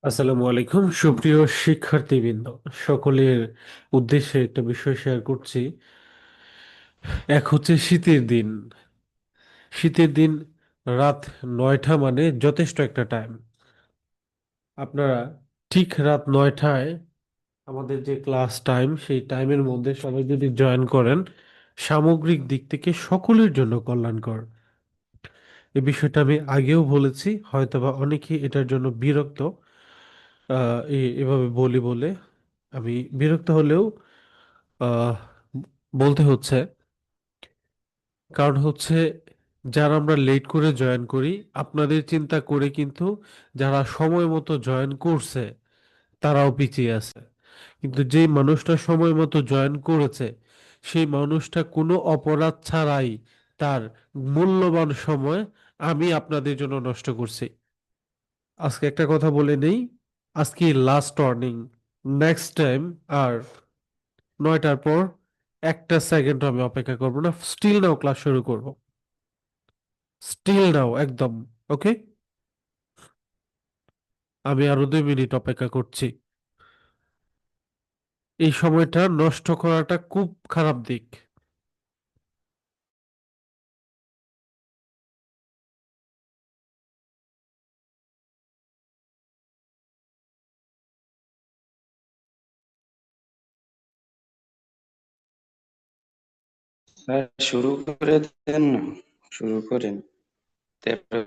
আসসালামু আলাইকুম সুপ্রিয় শিক্ষার্থীবৃন্দ, সকলের উদ্দেশ্যে একটা বিষয় শেয়ার করছি। এক হচ্ছে শীতের দিন। শীতের দিন, রাত 9টা মানে যথেষ্ট একটা টাইম। আপনারা ঠিক রাত 9টায় আমাদের যে ক্লাস টাইম, সেই টাইমের মধ্যে সবাই যদি জয়েন করেন, সামগ্রিক দিক থেকে সকলের জন্য কল্যাণকর। এই বিষয়টা আমি আগেও বলেছি, হয়তোবা অনেকেই এটার জন্য বিরক্ত। এভাবে বলি বলে আমি বিরক্ত হলেও আহ বলতে হচ্ছে। কারণ হচ্ছে, যারা আমরা লেট করে জয়েন করি, আপনাদের চিন্তা করে কিন্তু যারা সময় মতো জয়েন করছে তারাও পিছিয়ে আছে। কিন্তু যেই মানুষটা সময় মতো জয়েন করেছে, সেই মানুষটা কোনো অপরাধ ছাড়াই তার মূল্যবান সময় আমি আপনাদের জন্য নষ্ট করছি। আজকে একটা কথা বলে নেই, আজকে লাস্ট ওয়ার্নিং। নেক্সট টাইম আর 9টার পর একটা সেকেন্ড আমি অপেক্ষা করবো না, স্টিল নাও ক্লাস শুরু করব। স্টিল নাও একদম। ওকে, আমি আরো 2 মিনিট অপেক্ষা করছি। এই সময়টা নষ্ট করাটা খুব খারাপ দিক। স্যার শুরু করে দেন না, শুরু করেন। তারপরে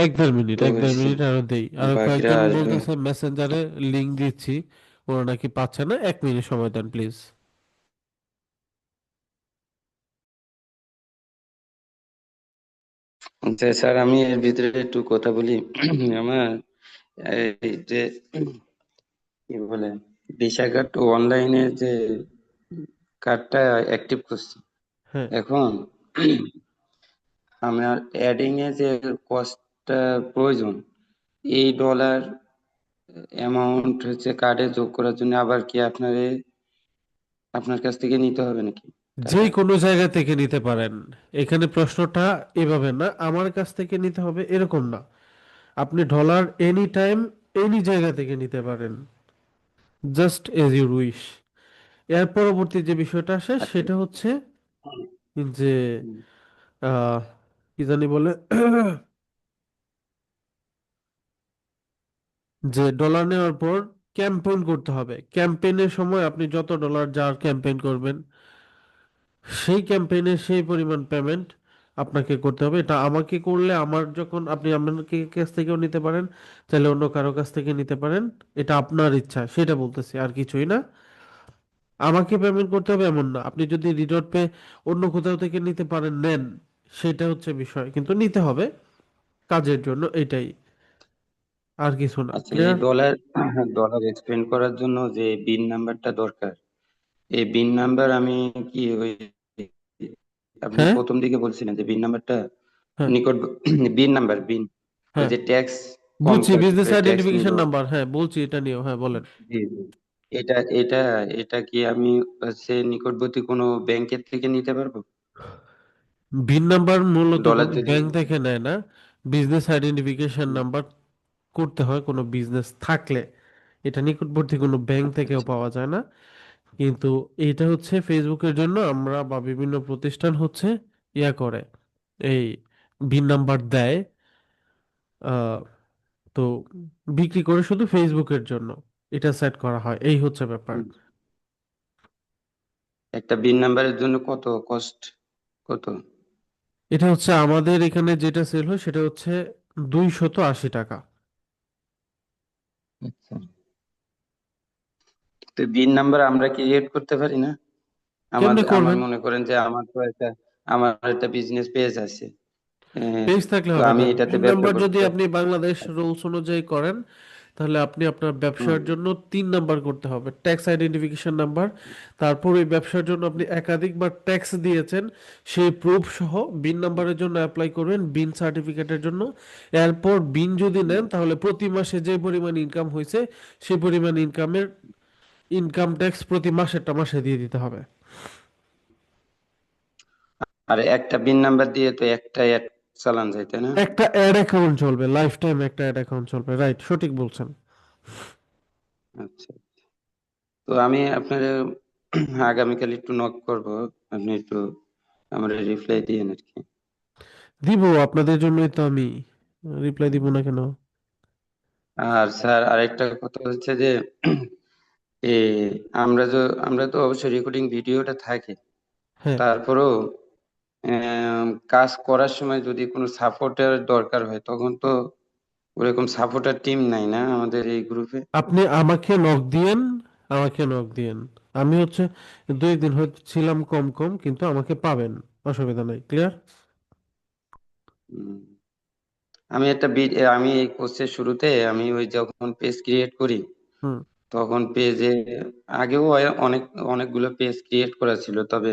এক দেড় মিনিট, তো এক দেড় হয়েছে, মিনিট আরো দেই। আরো বাকিরা কয়েকজন আসবে। বলতেছে মেসেঞ্জারে লিংক দিচ্ছি, ওরা নাকি পাচ্ছে না। 1 মিনিট সময় দেন প্লিজ। আচ্ছা স্যার, আমি এর ভিতরে একটু কথা বলি। আমার এই যে কি বলে ভিসা কার্ড অনলাইনে যে কার্ডটা অ্যাক্টিভ করছি হ্যাঁ, এখন। আমার অ্যাডিং এ যে কস্টটা প্রয়োজন, এই ডলার অ্যামাউন্ট হচ্ছে কার্ডে যোগ করার জন্য আবার কি আপনার কাছ থেকে নিতে হবে নাকি যে টাকা? কোনো জায়গা থেকে নিতে পারেন। এখানে প্রশ্নটা এভাবে না, আমার কাছ থেকে নিতে হবে এরকম না। আপনি ডলার এনি টাইম, এনি জায়গা থেকে নিতে পারেন, জাস্ট এজ ইউ উইশ। এর পরবর্তী যে বিষয়টা আসে আচ্ছা। সেটা হচ্ছে যে হুম। আহ, কি জানি বলে, যে ডলার নেওয়ার পর ক্যাম্পেইন করতে হবে। ক্যাম্পেইনের সময় আপনি যত ডলার যার ক্যাম্পেইন করবেন, সেই ক্যাম্পেইনের সেই পরিমাণ পেমেন্ট আপনাকে করতে হবে। এটা আমাকে করলে, আমার যখন আপনি আপনাকে কাছ থেকেও নিতে পারেন, চাইলে অন্য কারো কাছ থেকে নিতে পারেন। এটা আপনার ইচ্ছা, সেটা বলতেছি, আর কিছুই না। আমাকে পেমেন্ট করতে হবে এমন না। আপনি যদি রিডট পে অন্য কোথাও থেকে নিতে পারেন, নেন, সেটা হচ্ছে বিষয়, কিন্তু নিতে হবে কাজের জন্য, এটাই, আর কিছু না। আচ্ছা, এই ক্লিয়ার? ডলার ডলার এক্সপেন্ড করার জন্য যে বিন নাম্বারটা দরকার, এই বিন নাম্বার আমি কি ওই আপনি হ্যাঁ, প্রথম দিকে বলছিলেন যে বিন নাম্বারটা হ্যাঁ, নিকট, বিন নাম্বার বিন ওই হ্যাঁ, যে ট্যাক্স কম বুঝছি, বিজনেস কাটবে, ট্যাক্স নিব। আইডেন্টিফিকেশন নাম্বার, হ্যাঁ বলছি, এটা নিয়েও, হ্যাঁ বলেন। জি জি। এটা এটা এটা কি আমি হচ্ছে নিকটবর্তী কোনো ব্যাংকের থেকে নিতে পারবো? ভিন নাম্বার মূলত ডলার কোনো যদি ব্যাংক থেকে নেয় না। বিজনেস আইডেন্টিফিকেশন নাম্বার করতে হয় কোনো বিজনেস থাকলে। এটা নিকটবর্তী কোনো ব্যাংক আচ্ছা থেকেও আচ্ছা। পাওয়া যায় না। কিন্তু এটা হচ্ছে ফেসবুকের জন্য আমরা বা বিভিন্ন প্রতিষ্ঠান হচ্ছে ইয়া করে, এই ভিন নাম্বার দেয়। আহ, তো বিক্রি করে শুধু ফেসবুকের জন্য এটা সেট করা হয়, এই হচ্ছে ব্যাপার। হুম। একটা বিন নাম্বারের জন্য কত কস্ট, কত? এটা হচ্ছে আমাদের এখানে যেটা সেল হয় সেটা হচ্ছে 280 টাকা। আচ্ছা। তো বিন নাম্বার আমরা ক্রিয়েট করতে পারি না? কেমনে আমার করবেন? মনে করেন যে আমার একটা বিজনেস পেজ আছে। পেজ থাকলে তো হবে আমি না। এটাতে পিন ব্যবসা নাম্বার করতে যদি চাই। আপনি বাংলাদেশ রুলস অনুযায়ী করেন, তাহলে আপনি আপনার হুম। ব্যবসার জন্য 3 নাম্বার করতে হবে, ট্যাক্স আইডেন্টিফিকেশন নাম্বার। তারপর ওই ব্যবসার জন্য আপনি একাধিকবার ট্যাক্স দিয়েছেন, সেই প্রুফ সহ বিন নাম্বারের জন্য অ্যাপ্লাই করবেন, বিন সার্টিফিকেটের জন্য। এরপর বিন যদি নেন, তাহলে প্রতি মাসে যে পরিমাণ ইনকাম হয়েছে, সেই পরিমাণ ইনকামের ইনকাম ট্যাক্স প্রতি মাসেরটা মাসে দিয়ে দিতে হবে। আর একটা বিন নাম্বার দিয়ে তো একটা অ্যাড চালান যায়, তাই না? একটা অ্যাড অ্যাকাউন্ট চলবে, লাইফ টাইম একটা অ্যাড অ্যাকাউন্ট চলবে, রাইট, সঠিক বলছেন। আচ্ছা, তো আমি আপনার আগামীকাল একটু নক করব, আপনি একটু আমার রিপ্লাই দিয়েন আর কি। দিব, আপনাদের জন্যই তো আমি রিপ্লাই দিব না কেন? আর স্যার আরেকটা কথা হচ্ছে যে এ আমরা তো অবশ্যই রেকর্ডিং ভিডিওটা থাকে, হ্যাঁ, তারপরেও কাজ করার সময় যদি কোনো সাপোর্টের দরকার হয় তখন তো ওরকম সাপোর্টার টিম নাই না আমাদের এই গ্রুপে। আপনি আমাকে নক দিয়েন, আমাকে নক দিয়েন। আমি হচ্ছে 2 দিন হচ্ছিলাম কম কম, কিন্তু আমাকে পাবেন, অসুবিধা নাই। ক্লিয়ার? আমি এই কোর্সের শুরুতে আমি ওই যখন পেজ ক্রিয়েট করি হুম। তখন পেজে আগেও অনেক অনেকগুলো পেজ ক্রিয়েট করা ছিল, তবে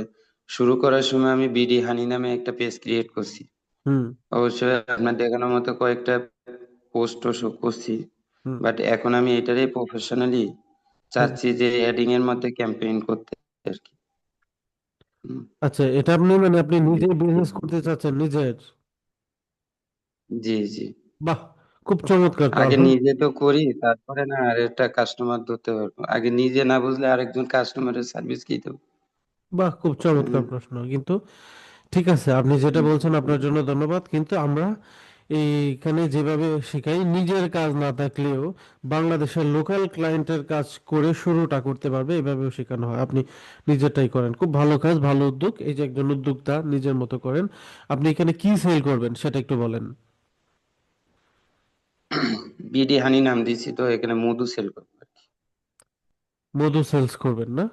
শুরু করার সময় আমি বিডি হানি নামে একটা পেজ ক্রিয়েট করছি। হুম। অবশ্যই আপনার দেখানোর মতো কয়েকটা পোস্টও করছি, হুম। বাট এখন আমি এটারই প্রফেশনালি হুম। চাচ্ছি যে এডিং এর মধ্যে ক্যাম্পেইন করতে আর কি। হুম, আচ্ছা, এটা আপনি মানে আপনি নিজে বিজনেস করতে চাচ্ছেন নিজের? জি জি। বাহ, খুব চমৎকার তো আগে এখন। নিজে তো করি, তারপরে না আর একটা কাস্টমার ধরতে পারবো, আগে নিজে না বুঝলে আরেকজন কাস্টমারের সার্ভিস কি দেবো। বাহ, খুব চমৎকার হুম, প্রশ্ন কিন্তু। ঠিক আছে, আপনি যেটা বলছেন আপনার জন্য ধন্যবাদ, কিন্তু আমরা এইখানে যেভাবে শেখাই, নিজের কাজ না থাকলেও বাংলাদেশের লোকাল ক্লায়েন্টের কাজ করে শুরুটা করতে পারবে, এভাবেও শেখানো হয়। আপনি নিজেরটাই করেন, খুব ভালো কাজ, ভালো উদ্যোগ। এই যে একজন উদ্যোক্তা নিজের মতো করেন। আপনি এখানে কি সেল করবেন সেটা একটু বলেন। বিডি হানি নাম দিয়েছি, তো এখানে মধু সেল করবো আর কি। মধু সেলস করবেন না?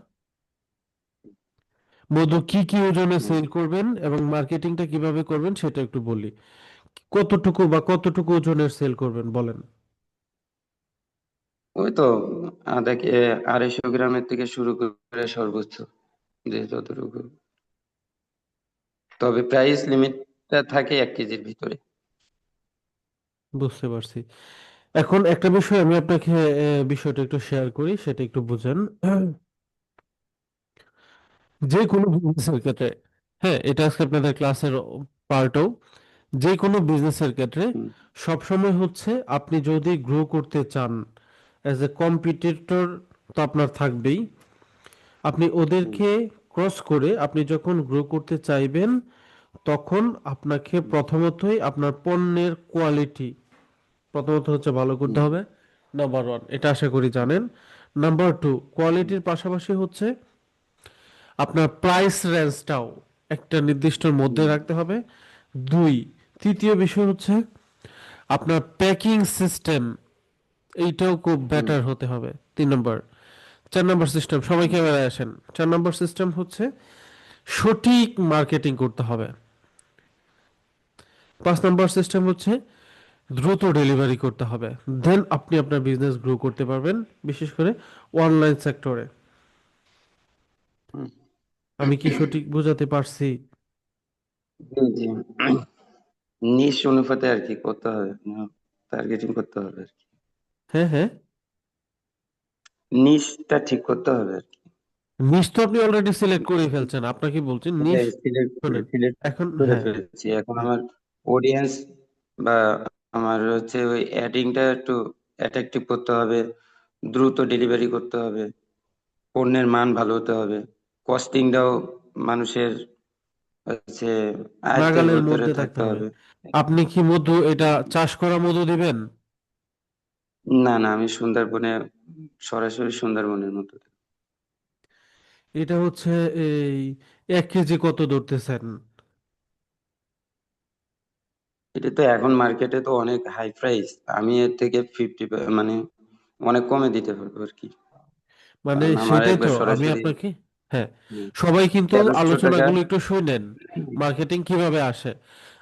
মধু কি কি ওজনে হুম। সেল করবেন এবং মার্কেটিংটা কিভাবে করবেন সেটা একটু বলি। কতটুকু বা কতটুকু ওজনের সেল করবেন বলেন। ওই তো 250 গ্রামের থেকে শুরু করে সর্বোচ্চ যে যতটুকু, তবে প্রাইস লিমিটটা থাকে 1 কেজির ভিতরে। বুঝতে পারছি। এখন একটা বিষয় আমি আপনাকে বিষয়টা একটু শেয়ার করি, সেটা একটু বুঝেন। যে কোনো বিজনেসের ক্ষেত্রে, হ্যাঁ, এটা আজকে আপনাদের ক্লাসের পার্টও, যে কোনো বিজনেসের ক্ষেত্রে হুম, সবসময় হচ্ছে আপনি যদি গ্রো করতে চান, অ্যাজ এ কম্পিটিটর তো আপনার থাকবেই। আপনি হুম, ওদেরকে ক্রস করে আপনি যখন গ্রো করতে চাইবেন, তখন আপনাকে হুম, প্রথমতই আপনার পণ্যের কোয়ালিটি প্রথমত হচ্ছে ভালো করতে হুম, হবে, নাম্বার 1, এটা আশা করি জানেন। নাম্বার 2, কোয়ালিটির পাশাপাশি হচ্ছে আপনার প্রাইস রেঞ্জটাও একটা নির্দিষ্টর মধ্যে হুম, রাখতে হবে। 2, তৃতীয় বিষয় হচ্ছে আপনার প্যাকিং সিস্টেম, এইটাও খুব হুম, বেটার হতে হবে। 3 নম্বর। 4 নম্বর সিস্টেম, সবাই হুম, ক্যামেরায় আসেন। 4 নম্বর সিস্টেম হচ্ছে সঠিক মার্কেটিং করতে হবে। 5 নম্বর সিস্টেম হচ্ছে দ্রুত ডেলিভারি করতে হবে। দেন আপনি আপনার বিজনেস গ্রো করতে পারবেন, বিশেষ করে অনলাইন সেক্টরে। হুম। আমি কি সঠিক বোঝাতে পারছি? জি জি, নিশ অনুপাতে আর কি করতে হবে, টার্গেটিং করতে হবে আর কি, হ্যাঁ, হ্যাঁ। নিশটা ঠিক করতে হবে আর কি। নিশ তো আপনি অলরেডি সিলেক্ট করে ফেলছেন, আপনাকে বলছি নিশ। শোনেন, সিলেক্ট এখন করে হ্যাঁ, ফেলেছি, এখন হ্যাঁ, আমার অডিয়েন্স বা আমার হচ্ছে ওই অ্যাডিংটা একটু অ্যাট্রাকটিভ করতে হবে, দ্রুত ডেলিভারি করতে হবে, পণ্যের মান ভালো হতে হবে, কস্টিংটাও মানুষের হচ্ছে আয়ত্তের নাগালের ভিতরে মধ্যে থাকতে থাকতে হবে। হবে। আপনি কি মধু, এটা চাষ করা মধু দিবেন? না না, আমি সুন্দরবনে, সরাসরি সুন্দরবনের মতো। এটা হচ্ছে এই 1 কেজি কত ধরতেছেন? এটা তো এখন মার্কেটে তো অনেক হাই প্রাইস, আমি এর থেকে মানে অনেক কমে দিতে পারবো আর কি, মানে কারণ আমার সেটাই একবার তো আমি সরাসরি আপনাকে, হ্যাঁ, সবাই কিন্তু 1300 টাকা। আলোচনাগুলো একটু শুনেন। মার্কেটিং কিভাবে আসে,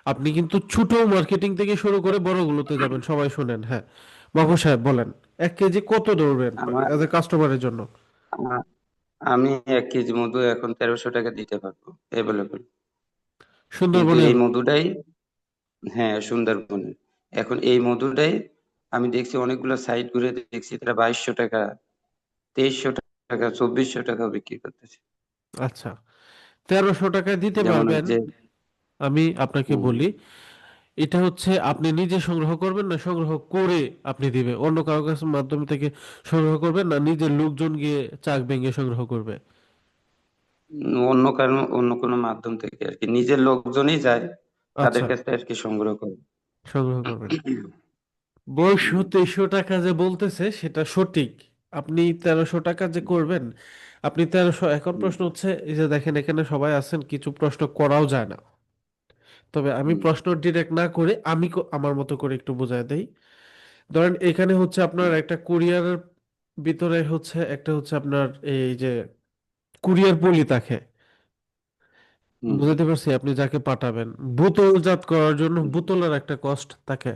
আপনি কিন্তু ছোট মার্কেটিং থেকে শুরু করে বড়গুলোতে যাবেন, সবাই শুনেন। হ্যাঁ, বাবু সাহেব বলেন, 1 কেজি কত ধরবেন আমার এজ এ কাস্টমারের জন্য? আ- আমি 1 কেজি মধু এখন 1300 টাকা দিতে পারবো অ্যাভেলেবল, কিন্তু সুন্দরবনের? এই মধুটাই, হ্যাঁ সুন্দরবনের, এখন এই মধুটাই আমি দেখছি অনেকগুলো সাইট ঘুরে দেখছি তারা 2200 টাকা, 2300 টাকা, 2400 টাকাও বিক্রি করতেছে। আচ্ছা, 1300 টাকায় দিতে যেমন পারবেন। হচ্ছে আমি আপনাকে হুম, বলি, এটা হচ্ছে আপনি নিজে সংগ্রহ করবেন না সংগ্রহ করে আপনি দিবে, অন্য কারো কাছে মাধ্যম থেকে সংগ্রহ করবেন না নিজের লোকজন গিয়ে চাক ভেঙে সংগ্রহ করবে? অন্য কোনো মাধ্যম থেকে আর কি, নিজের লোকজনই যায় তাদের আচ্ছা, কাছে আর কি সংগ্রহ করে। সংগ্রহ করবেন। বয়স হুম, 2300 টাকা যে বলতেছে সেটা সঠিক। আপনি 1300 টাকা যে করবেন, আপনি 1300, এখন হুম, প্রশ্ন হচ্ছে এই যে দেখেন এখানে সবাই আছেন, কিছু প্রশ্ন করাও যায় না। তবে আমি হুম, প্রশ্ন ডিরেক্ট না করে আমি আমার মতো করে একটু বোঝায় দেই। ধরেন এখানে হচ্ছে আপনার হুম, একটা কুরিয়ারের ভিতরে হচ্ছে একটা হচ্ছে আপনার এই যে কুরিয়ার পলি থাকে, হুম, বুঝতে পারছি আপনি যাকে পাঠাবেন। বোতলজাত করার জন্য বোতলের একটা কস্ট থাকে,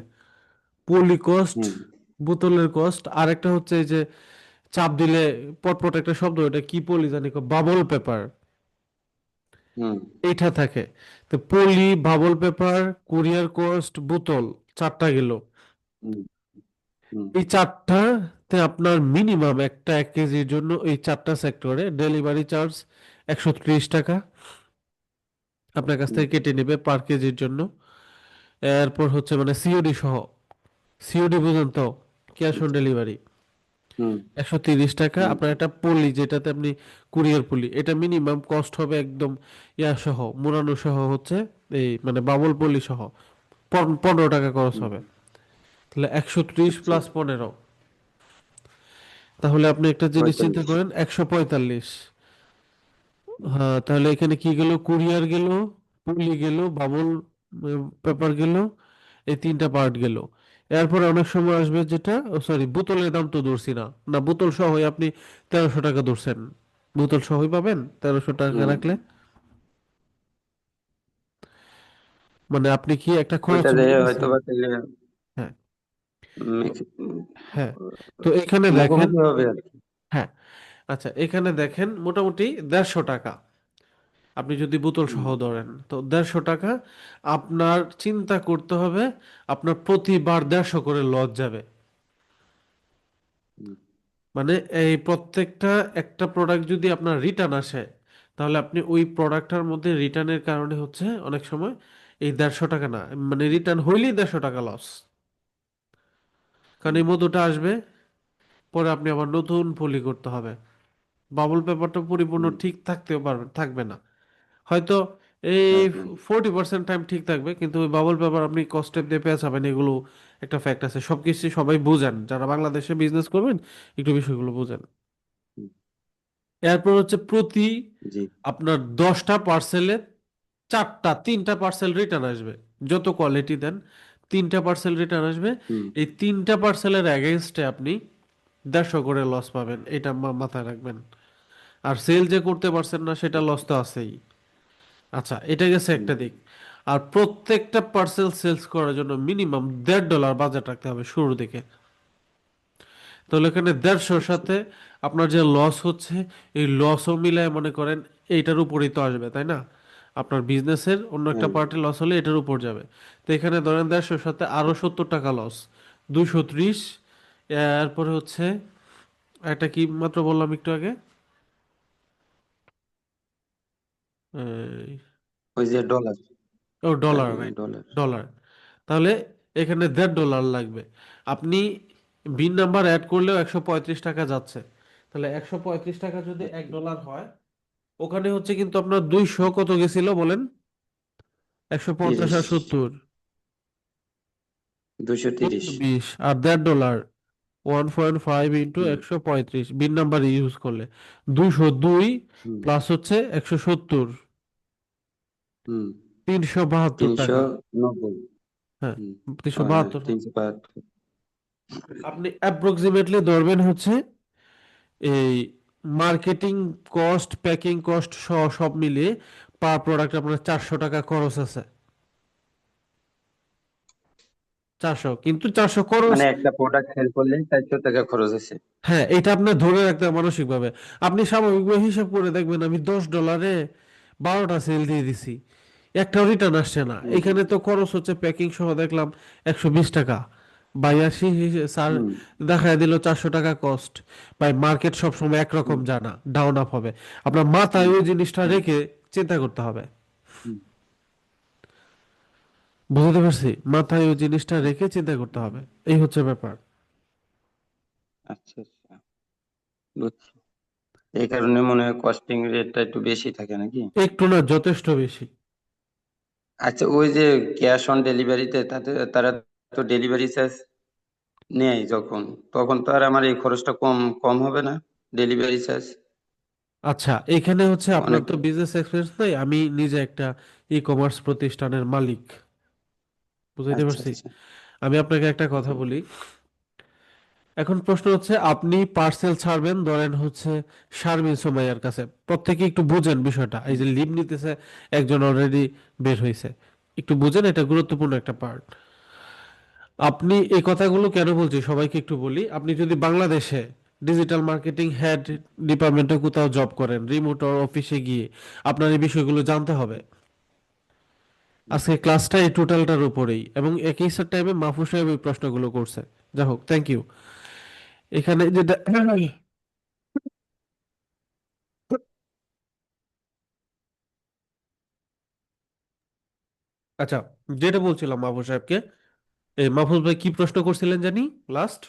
পলি কস্ট, হুম, বোতলের কস্ট। আর একটা হচ্ছে এই যে চাপ দিলে পটপট একটা শব্দ, এটা কি পলি জানি, বাবল পেপার, হুম, এইটা থাকে। তো পলি, বাবল পেপার, কুরিয়ার কস্ট, বোতল, চারটা গেল। হুম, হুম, এই চারটাতে আপনার মিনিমাম একটা 1 কেজির জন্য এই চারটা সেক্টরে ডেলিভারি চার্জ 130 টাকা আপনার কাছ হুম, থেকে কেটে নেবে পার কেজির জন্য। এরপর হচ্ছে মানে সিওডি সহ, সিওডি পর্যন্ত, ক্যাশ অন ডেলিভারি হুম, 130 টাকা। হুম, আপনার একটা পলি যেটাতে আপনি কুরিয়ার পলি, এটা মিনিমাম কস্ট হবে একদম ইয়া সহ, মোড়ানো সহ হচ্ছে এই মানে বাবল পলি সহ 15 টাকা খরচ হুম, হবে। তাহলে 130 আচ্ছা, প্লাস 15, তাহলে আপনি একটা জিনিস চিন্তা 45। করেন, 145। হ্যাঁ, তাহলে এখানে কি গেল, কুরিয়ার গেল, পুলি গেল, বাবল পেপার গেল, এই তিনটা পার্ট গেল। এরপরে অনেক সময় আসবে যেটা, সরি বোতলের দাম তো ধরছি না, না বোতল সহ আপনি 1300 টাকা ধরছেন, বোতল সহই পাবেন 1300 টাকা হুম, রাখলে। মানে আপনি কি একটা খরচ ওইটা দিয়ে ভুলে হয়তো গেছেন? বা তাহলে হ্যাঁ, মেক্সি- হ্যাঁ। তো এখানে দেখেন, মুখোমুখি হবে আর কি। হ্যাঁ, আচ্ছা এখানে দেখেন মোটামুটি 150 টাকা আপনি যদি বোতল হুম, সহ ধরেন, তো 150 টাকা আপনার চিন্তা করতে হবে। আপনার প্রতিবার 150 করে লস যাবে। হুম, মানে এই প্রত্যেকটা একটা প্রোডাক্ট যদি আপনার রিটার্ন আসে, তাহলে আপনি ওই প্রোডাক্টটার মধ্যে রিটার্নের কারণে হচ্ছে অনেক সময় এই 150 টাকা না, মানে রিটার্ন হইলেই 150 টাকা লস। কারণ হুম, এই মধুটা আসবে, পরে আপনি আবার নতুন পলি করতে হবে। বাবল পেপারটা পরিপূর্ণ হুম, ঠিক থাকতেও পারবে, থাকবে না হয়তো, এই থাকবে না। 40% টাইম ঠিক থাকবে, কিন্তু ওই বাবল পেপার আপনি কস্টেপ দিয়ে পেঁচাবেন, এগুলো একটা ফ্যাক্ট আছে। সবকিছু সবাই বুঝেন, যারা বাংলাদেশে বিজনেস করবেন একটু বিষয়গুলো বুঝেন। হুম, এরপর হচ্ছে প্রতি জি, আপনার 10টা পার্সেলে তিনটা পার্সেল রিটার্ন আসবে। যত কোয়ালিটি দেন, তিনটা পার্সেল রিটার্ন আসবে। হুম, এই তিনটা পার্সেলের এগেনস্টে আপনি 150 করে লস পাবেন, এটা মাথায় রাখবেন। আর সেল যে করতে পারছেন না সেটা লস তো আছেই। আচ্ছা, এটা গেছে হুম, একটা দিক। আর প্রত্যেকটা পার্সেল সেলস করার জন্য মিনিমাম $1.5 বাজেট রাখতে হবে শুরুর দিকে। তাহলে এখানে 150-র আচ্ছা, সাথে আপনার যে লস হচ্ছে, এই লসও মিলায় মনে করেন এইটার উপরেই তো আসবে, তাই না? আপনার বিজনেসের অন্য একটা হ্যাঁ, পার্টে লস হলে এটার উপর যাবে। তো এখানে ধরেন 150-র সাথে আরো 70 টাকা লস, 230। এরপরে হচ্ছে একটা কি মাত্র বললাম একটু আগে, এই, ওই যে ডলার, ও তাই ডলার, না, রাইট, ডলার। ডলার। তাহলে এখানে $1.5 লাগবে। আপনি বিন নাম্বার অ্যাড করলেও 135 টাকা যাচ্ছে। তাহলে 135 টাকা যদি $1 হয়, ওখানে হচ্ছে কিন্তু আপনার 200 কত গেছিল বলেন, 150 30, আর 70, 230। 220 আর $1.5, 1.5 ইন্টু হুম, 135 বিন নাম্বার ইউজ করলে 202 হুম, প্লাস হচ্ছে 170, হুম, 372 টাকা। 390। হ্যাঁ, হুম, তিনশো হ্যাঁ, বাহাত্তর 372। আপনি অ্যাপ্রক্সিমেটলি ধরবেন হচ্ছে এই মার্কেটিং কস্ট, প্যাকিং কস্ট সহ সব মিলিয়ে পার প্রোডাক্ট আপনার 400 টাকা খরচ আছে। 400, কিন্তু 400 খরচ। মানে একটা প্রোডাক্ট সেল করলে 400 টাকা খরচ আছে। হ্যাঁ, এটা আপনার ধরে রাখতে হবে মানসিক ভাবে। আপনি স্বাভাবিকভাবে হিসাব করে দেখবেন আমি $10 12টা সেল দিয়ে দিছি, একটাও রিটার্ন আসছে না, হুম, এখানে তো খরচ হচ্ছে প্যাকিং সহ দেখলাম 120 টাকা। 82 স্যার হুম, দেখায় দিল 400 টাকা কস্ট। ভাই মার্কেট সবসময় একরকম হুম, জানা, ডাউন আপ হবে। আপনার মাথায় হুম, ওই জিনিসটা হুম, রেখে চিন্তা করতে হবে। হুম, বুঝতে পারছি, মাথায় ওই জিনিসটা রেখে চিন্তা করতে হবে। এই হচ্ছে ব্যাপার। আচ্ছা আচ্ছা, বুঝছি। এই কারণে মনে হয় কস্টিং রেটটা একটু বেশি থাকে নাকি? একটু না, যথেষ্ট বেশি। আচ্ছা, ওই যে ক্যাশ অন ডেলিভারিতে তাতে তারা তো ডেলিভারি চার্জ নেয় যখন, তখন তো আর আমার এই খরচটা কম কম হবে না, ডেলিভারি চার্জ আচ্ছা, এখানে হচ্ছে আপনার অনেক। তো বিজনেস এক্সপিরিয়েন্স নাই, আমি নিজে একটা ই কমার্স প্রতিষ্ঠানের মালিক, বুঝাইতে আচ্ছা পারছি। আচ্ছা। আমি আপনাকে একটা কথা জি। বলি। এখন প্রশ্ন হচ্ছে, আপনি পার্সেল ছাড়বেন ধরেন হচ্ছে শারমিন সুমাইয়ার কাছে। প্রত্যেকে একটু বুঝেন বিষয়টা, এই হুম, যে লিভ নিতেছে, একজন অলরেডি বের হয়েছে, একটু বুঝেন, এটা গুরুত্বপূর্ণ একটা পার্ট। আপনি এই কথাগুলো কেন বলছি সবাইকে একটু বলি। আপনি যদি বাংলাদেশে ডিজিটাল মার্কেটিং হেড ডিপার্টমেন্টে কোথাও জব করেন, রিমোট অফিসে গিয়ে আপনার এই বিষয়গুলো জানতে হবে। হুম। আজকে ক্লাসটা এই টোটালটার উপরেই, এবং একই টাইমে মাহফুজ সাহেব এই প্রশ্নগুলো করছে। যাই হোক, থ্যাংক ইউ। এখানে যেটা আচ্ছা, যেটা বলছিলাম মাহফুজ সাহেবকে, এই মাহফুজ ভাই কি প্রশ্ন করছিলেন জানি লাস্ট।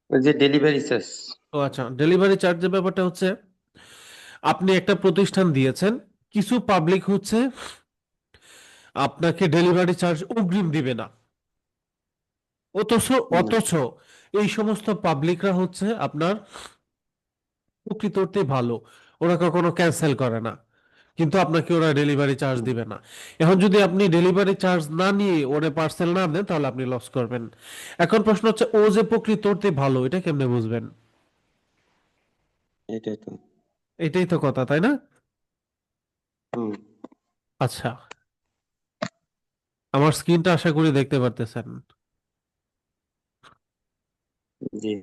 ওই যে ডেলিভারি চার্জ। ও আচ্ছা, ডেলিভারি চার্জের ব্যাপারটা হচ্ছে, আপনি একটা প্রতিষ্ঠান দিয়েছেন, কিছু পাবলিক হচ্ছে আপনাকে ডেলিভারি চার্জ অগ্রিম দিবে না। অথচ অথচ এই সমস্ত পাবলিকরা হচ্ছে আপনার প্রকৃত অর্থে ভালো, ওরা কখনো ক্যান্সেল করে না, কিন্তু আপনাকে ওরা ডেলিভারি চার্জ দিবে না। এখন যদি আপনি ডেলিভারি চার্জ না নিয়ে ওরে পার্সেল না দেন, তাহলে আপনি লস করবেন। এখন প্রশ্ন হচ্ছে, ও যে প্রকৃত অর্থে ভালো, এটা কেমনে বুঝবেন? এটাই তো। এটাই তো কথা, তাই না? হুম। আচ্ছা, আমার স্ক্রিনটা আশা করি দেখতে পারতেছেন। জি।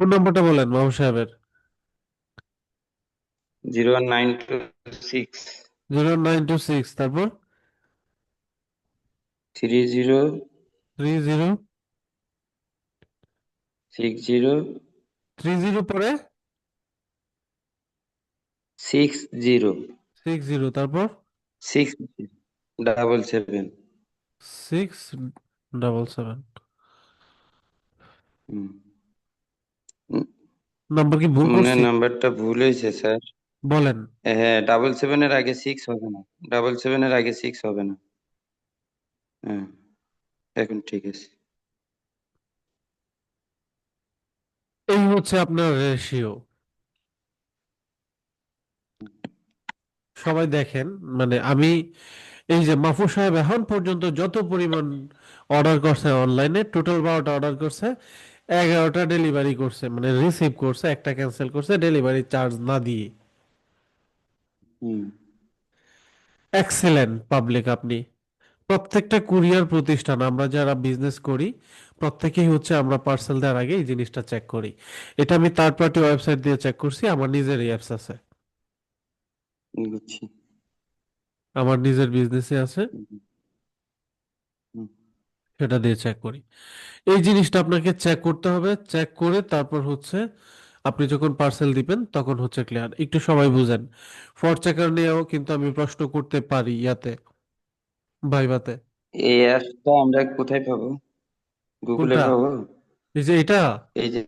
ফোন নাম্বারটা বলেন মাহবুব সাহেবের। 01926 0926, তারপর 30 30, 60 30 পরে 60 60, তারপর 677। 677। হুম। নাম্বার কি ভুল মনে হয় করছি? নাম্বারটা ভুল হয়েছে স্যার। বলেন। হ্যাঁ, 777-এর আগে 6 হবে না। 777-এর আগে 6 হবে না। হ্যাঁ, এখন ঠিক আছে। এই হচ্ছে আপনার রেশিও। সবাই দেখেন, মানে আমি, এই যে মাহফুজ সাহেব এখন পর্যন্ত যত পরিমাণ অর্ডার করছে অনলাইনে, টোটাল 12টা অর্ডার করছে, 11টা ডেলিভারি করছে, মানে রিসিভ করছে, একটা ক্যান্সেল করছে ডেলিভারি চার্জ না দিয়ে। হুম। এক্সেলেন্ট পাবলিক আপনি। প্রত্যেকটা কুরিয়ার প্রতিষ্ঠান, আমরা যারা বিজনেস করি, প্রত্যেকেই হচ্ছে আমরা পার্সেল দেওয়ার আগে এই জিনিসটা চেক করি। এটা আমি থার্ড পার্টি ওয়েবসাইট দিয়ে চেক করছি, আমার নিজেরই অ্যাপস আছে, বুঝছি। আমার নিজের বিজনেসে আছে, হুম, হুম। সেটা দিয়ে চেক করি। এই জিনিসটা আপনাকে চেক করতে হবে, চেক করে তারপর হচ্ছে আপনি যখন পার্সেল দিবেন তখন হচ্ছে ক্লিয়ার। একটু সবাই বুঝেন। ফর চেকার নিয়েও কিন্তু আমি প্রশ্ন করতে পারি ইয়াতে, ভাইভাতে। এই অ্যাপটা আমরা কোথায় পাবো? গুগলে কোনটা? পাবো? এই যে এটা, এই যে,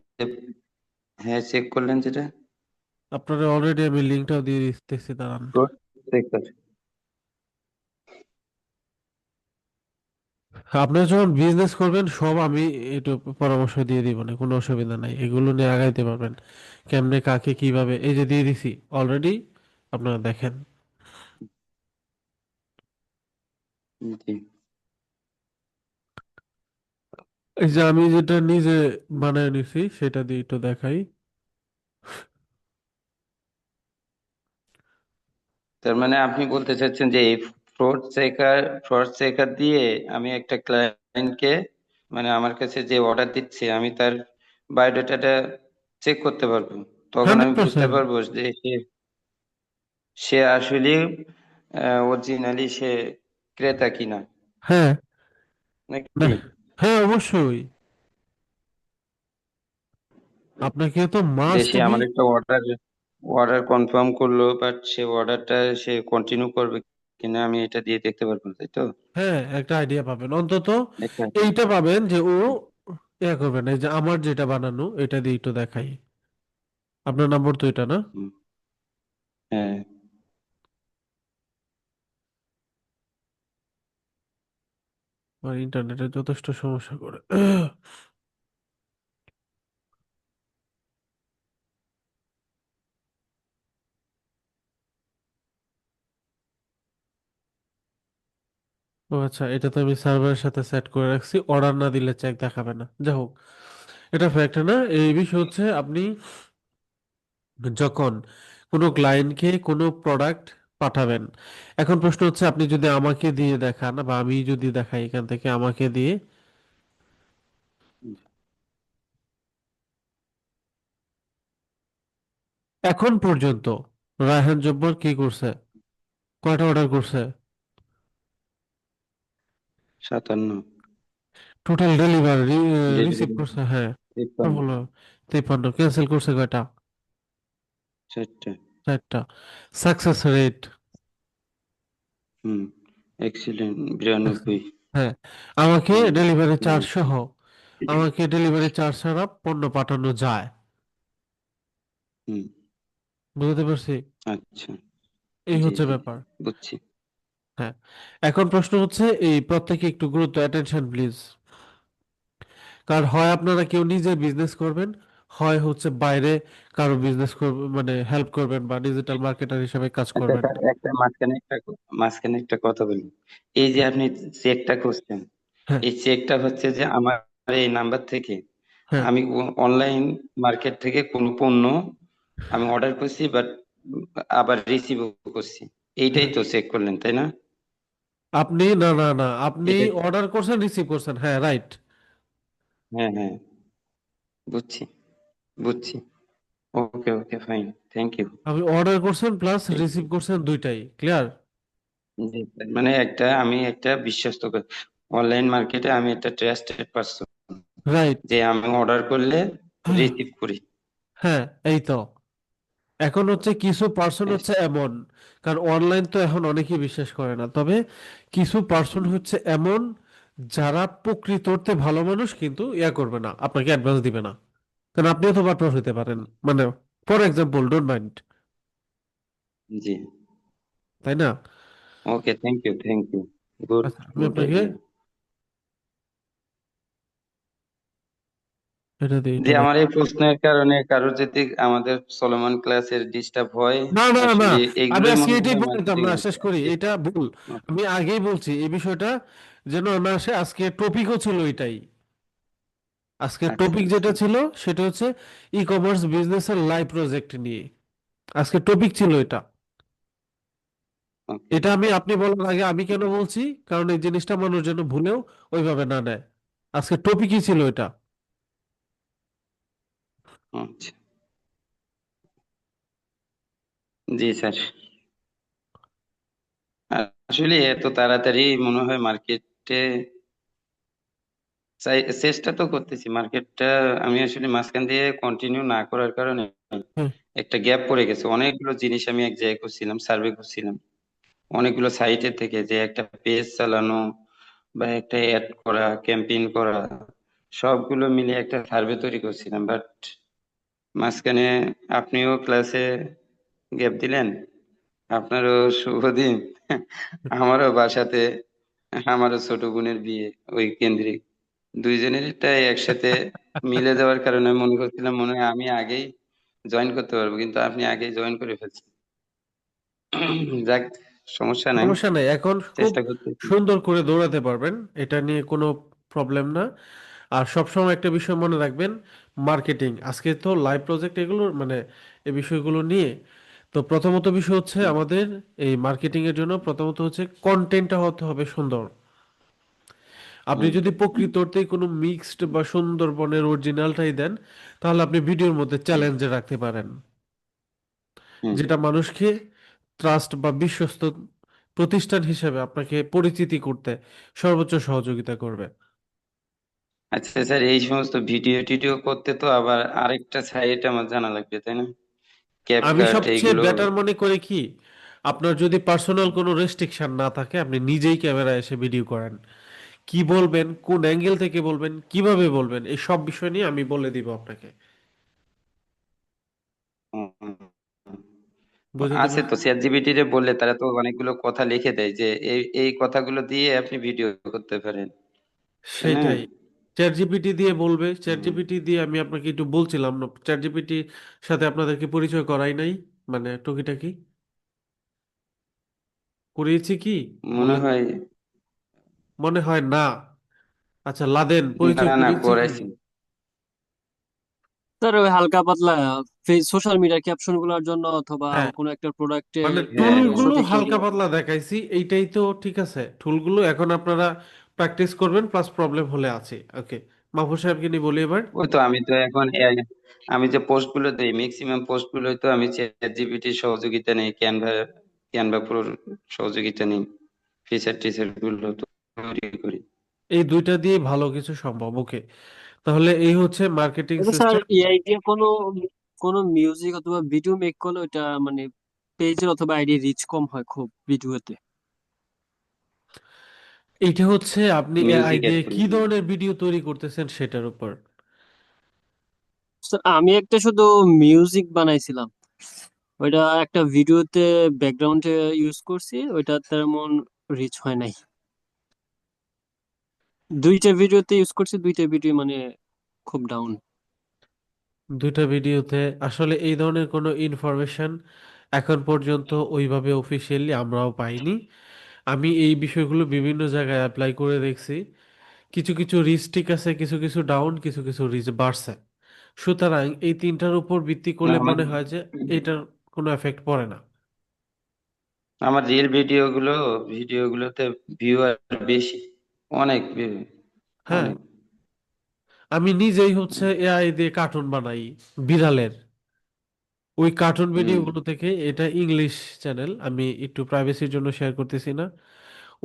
হ্যাঁ, চেক করলেন যেটা, আপনারা অলরেডি আমি লিঙ্কটাও দিয়ে দিতেছি, দাঁড়ান। চেক কর। আপনারা যখন বিজনেস করবেন সব আমি একটু পরামর্শ দিয়ে দিব, না কোনো অসুবিধা নাই, এগুলো নিয়ে আগাইতে পারবেন। কেমনে কাকে কিভাবে, এই যে দিয়ে দিছি অলরেডি, আপনারা দেখেন। জি। এই যে আমি যেটা নিজে বানায় নিছি সেটা দিয়ে একটু দেখাই। তার মানে আপনি বলতে চাচ্ছেন যে এই ফ্রড চেকার দিয়ে আমি একটা ক্লায়েন্টকে, মানে আমার কাছে যে অর্ডার দিচ্ছে, আমি তার বায়োডাটাটা চেক করতে পারবো। তখন হান্ড্রেড আমি বুঝতে পার্সেন্ট পারবো যে সে সে আসলে অরিজিনালি সে ক্রেতা কিনা। হ্যাঁ, না, নাকি? হ্যাঁ অবশ্যই, আপনাকে তো যে মাস্ট সে বি। আমার একটা অর্ডার অর্ডার কনফার্ম করলো, বাট সে অর্ডারটা সে কন্টিনিউ করবে কিনা আমি এটা দিয়ে দেখতে পারবো, তাই তো? হ্যাঁ, একটা আইডিয়া পাবেন অন্তত। একটা এইটা পাবেন যে ও ইয়া করবে না, এই যে আমার যেটা বানানো এটা দিয়ে একটু দেখাই। আপনার নাম্বার তো এটা না? হুম, হ্যাঁ। আর ইন্টারনেটে যথেষ্ট সমস্যা করে। ও আচ্ছা, এটা তো আমি সার্ভারের সাথে সেট করে রাখছি, অর্ডার না দিলে চেক দেখাবে না, যাই হোক এটা ফ্যাক্ট না। এই বিষয় হচ্ছে আপনি যখন কোনো ক্লায়েন্টকে কোনো প্রোডাক্ট পাঠাবেন, এখন প্রশ্ন হচ্ছে আপনি যদি আমাকে দিয়ে দেখান বা আমি যদি দেখাই এখান থেকে আমাকে দিয়ে, এখন পর্যন্ত রায়হান জব্বার কি করছে, কয়টা অর্ডার করছে, 57। টোটাল ডেলিভারি রিসিভ ডেলিভারি করছে, হ্যাঁ 53। বলো, 53, ক্যান্সেল করছে কয়টা, 4টা। 4টা। সাকসেস রেট, হুম, এক্সিলেন্ট 92। হ্যাঁ আমাকে হুম, ডেলিভারি চার্জ 92। সহ, আমাকে ডেলিভারি চার্জ ছাড়া পণ্য পাঠানো যায়, হুম। বুঝতে পারছি, আচ্ছা। এই জি হচ্ছে জি, ব্যাপার। বুঝছি। হ্যাঁ, এখন প্রশ্ন হচ্ছে এই প্রত্যেকে একটু গুরুত্ব, অ্যাটেনশন প্লিজ। কারণ হয় আপনারা কেউ নিজে বিজনেস করবেন, হয় হচ্ছে বাইরে কারো বিজনেস করবেন, মানে হেল্প করবেন বা ডিজিটাল মার্কেটার হিসেবে কাজ আচ্ছা, করবেন। একটা মাঝখানে একটা কথা বলি। এই যে আপনি চেকটা করছেন, হ্যাঁ, এই চেকটা হচ্ছে যে আমার এই নাম্বার থেকে হ্যাঁ, আমি অনলাইন মার্কেট থেকে কোনো পণ্য আমি অর্ডার করছি, বাট আবার রিসিভ করছি, এইটাই হ্যাঁ। তো চেক করলেন, তাই না? আপনি না না না, আপনি এটাই। অর্ডার করছেন রিসিভ করছেন, হ্যাঁ রাইট। হ্যাঁ হ্যাঁ, বুঝছি বুঝছি। ওকে ওকে, ফাইন, থ্যাংক ইউ। আপনি অর্ডার করছেন প্লাস রিসিভ করছেন, দুইটাই ক্লিয়ার। জি, মানে আমি একটা বিশ্বস্ত অনলাইন মার্কেটে আমি একটা ট্রাস্টেড পারসন, রাইট। যে আমি অর্ডার করলে রিসিভ করি। হ্যাঁ, এই তো। এখন হচ্ছে কিছু পার্সন Yes. হচ্ছে এমন, কারণ অনলাইন তো এখন অনেকেই বিশ্বাস করে না, তবে কিছু পার্সন হচ্ছে এমন যারা প্রকৃত অর্থে ভালো মানুষ কিন্তু ইয়া করবে না, আপনাকে অ্যাডভান্স দিবে না, কারণ আপনিও তো পার্টনার হতে পারেন, মানে ফর এক্সাম্পল ডোন্ট মাইন্ড, জি। তাই না? ওকে, থ্যাংক ইউ, গুড, আচ্ছা আমি গুড আপনাকে আইডিয়া। এটা দিয়ে যে এটা দেখ। আমার এই প্রশ্নের কারণে কারোর যদি আমাদের চলমান ক্লাসের ডিস্টার্ব হয়, না না না, আসলে আমি এইগুলোই আজকে মনে এটাই হয় বলতাম মার্কেটিং না, এর শেষ করি, কাজ। এটা ভুল। ওকে। আমি আগেই বলছি এই বিষয়টা যেন না আসে, আজকে টপিকও ছিল এটাই। আজকে আচ্ছা টপিক আচ্ছা। যেটা ছিল সেটা হচ্ছে ই কমার্স বিজনেসের লাইভ প্রজেক্ট নিয়ে, আজকে টপিক ছিল এটা। ওকে। এটা আমি আপনি বলার আগে আমি কেন বলছি, কারণ এই জিনিসটা মানুষ যেন ভুলেও ওইভাবে না নেয়, আজকে টপিকই ছিল এটা। আচ্ছা। জি স্যার। আসলে এত তাড়াতাড়ি মনে হয় মার্কেটে চেষ্টা তো করতেছি মার্কেটটা, আমি আসলে মাঝখান দিয়ে কন্টিনিউ না করার কারণে হ্যাঁ, একটা গ্যাপ পড়ে গেছে। অনেকগুলো জিনিস আমি এক জায়গায় করছিলাম, সার্ভে করছিলাম অনেকগুলো সাইটের থেকে, যে একটা পেজ চালানো বা একটা অ্যাড করা, ক্যাম্পেইন করা, সবগুলো মিলে একটা সার্ভে তৈরি করছিলাম। বাট মাঝখানে আপনিও ক্লাসে গ্যাপ দিলেন, আপনারও শুভ দিন। আমারও বাসাতে আমারও ছোট বোনের বিয়ে, ওই কেন্দ্রিক দুইজনেরটাই একসাথে মিলে যাওয়ার কারণে মনে করছিলাম মনে হয় আমি আগেই জয়েন করতে পারবো, কিন্তু আপনি আগেই জয়েন করে ফেলছেন। যাক, সমস্যা নাই, সমস্যা নেই, এখন খুব চেষ্টা করতেছি। সুন্দর করে দৌড়াতে পারবেন, এটা নিয়ে কোনো প্রবলেম না। আর সবসময় একটা বিষয় মনে রাখবেন, মার্কেটিং আজকে তো লাইভ প্রজেক্ট এগুলো মানে এই বিষয়গুলো নিয়ে, তো প্রথমত বিষয় হচ্ছে হুম, আমাদের এই মার্কেটিং এর জন্য প্রথমত হচ্ছে কন্টেন্টটা হতে হবে সুন্দর। আপনি হুম, যদি প্রকৃত অর্থেই কোনো মিক্সড বা সুন্দরবনের অরিজিনালটাই দেন, তাহলে আপনি ভিডিওর মধ্যে হুম, চ্যালেঞ্জে রাখতে পারেন, হুম, যেটা মানুষকে ট্রাস্ট বা বিশ্বস্ত প্রতিষ্ঠান হিসেবে আপনাকে পরিচিতি করতে সর্বোচ্চ সহযোগিতা করবে। আচ্ছা স্যার, এই সমস্ত ভিডিও টিডিও করতে তো আবার আরেকটা সাইট আমার জানা লাগবে, তাই না? আমি ক্যাপকাট সবচেয়ে এইগুলো। বেটার মনে করি কি, আপনার যদি পার্সোনাল কোনো রেস্ট্রিকশন না থাকে, আপনি নিজেই ক্যামেরা এসে ভিডিও করেন। কি বলবেন, কোন অ্যাঙ্গেল থেকে বলবেন, কিভাবে বলবেন, এই সব বিষয় নিয়ে আমি বলে দিব আপনাকে। বুঝতে আছে পার তো, চ্যাট জিপিটি রে বললে তারা তো অনেকগুলো কথা লিখে দেয় যে এই এই কথাগুলো দিয়ে আপনি ভিডিও করতে পারেন, তাই না? সেটাই। চ্যাট জিপিটি দিয়ে বলবে, চ্যাট হুম। জিপিটি দিয়ে আমি আপনাকে একটু বলছিলাম না, চ্যাট জিপিটির সাথে আপনাদেরকে পরিচয় করাই নাই, মানে টুকিটাকি করিয়েছি কি মনে বলেন? হয়। মনে হয় না। আচ্ছা লাদেন, না পরিচয় না, করিয়েছি কি? করাইছি। স্যার ওই হালকা পাতলা সোশ্যাল মিডিয়ার ক্যাপশন গুলোর জন্য অথবা হ্যাঁ, কোনো একটা প্রোডাক্টে মানে হ্যাঁ হ্যাঁ। টুলগুলো সঠিক হালকা রিভিউ। পাতলা দেখাইছি, এইটাই তো ঠিক আছে। টুলগুলো এখন আপনারা প্র্যাকটিস করবেন, প্লাস প্রবলেম হলে আছে। ওকে, মাহফুজ সাহেবকে নিয়ে বলি এবার। ওই তো আমি তো এখন আমি যে পোস্ট গুলো দিই, ম্যাক্সিমাম পোস্ট গুলো তো আমি চ্যাট জিপিটির সহযোগিতা নেই, ক্যানভা প্রোর সহযোগিতা নেই, ফিচার টিচার গুলো তো তৈরি করি। এই দুইটা দিয়ে ভালো কিছু সম্ভব। ওকে, তাহলে এই হচ্ছে মার্কেটিং তবে স্যার সিস্টেম। এআই দিয়ে কোনো কোনো মিউজিক অথবা ভিডিও মেক করলে ওটা মানে পেজের অথবা আইডি রিচ কম হয় খুব ভিডিওতে। এইটা হচ্ছে আপনি এআই মিউজিক এড দিয়ে করি। কি ধরনের ভিডিও তৈরি করতেছেন সেটার উপর। স্যার আমি একটা শুধু মিউজিক বানাইছিলাম, ওইটা একটা ভিডিওতে ব্যাকগ্রাউন্ডে ইউজ করছি, ওইটা তেমন রিচ হয় নাই। দুইটা ভিডিওতে ইউজ করছি, দুইটা ভিডিও মানে খুব ডাউন। দুইটা ভিডিওতে আসলে এই ধরনের কোনো ইনফরমেশন এখন পর্যন্ত ওইভাবে অফিসিয়ালি আমরাও পাইনি। আমি এই বিষয়গুলো বিভিন্ন জায়গায় অ্যাপ্লাই করে দেখছি, কিছু কিছু রিচ ঠিক আছে, কিছু কিছু ডাউন, কিছু কিছু রিচ বাড়ছে। সুতরাং এই তিনটার উপর ভিত্তি না করলে আমার মনে হয় যে এটার কোনো এফেক্ট পড়ে না। আমার রিল ভিডিও গুলোতে ভিউয়ার বেশি, অনেক হ্যাঁ, অনেক। আমি নিজেই হচ্ছে এআই দিয়ে কার্টুন বানাই বিড়ালের। ওই কার্টুন হুম। ভিডিওগুলো থেকে, এটা ইংলিশ চ্যানেল, আমি একটু প্রাইভেসির জন্য শেয়ার করতেছি না,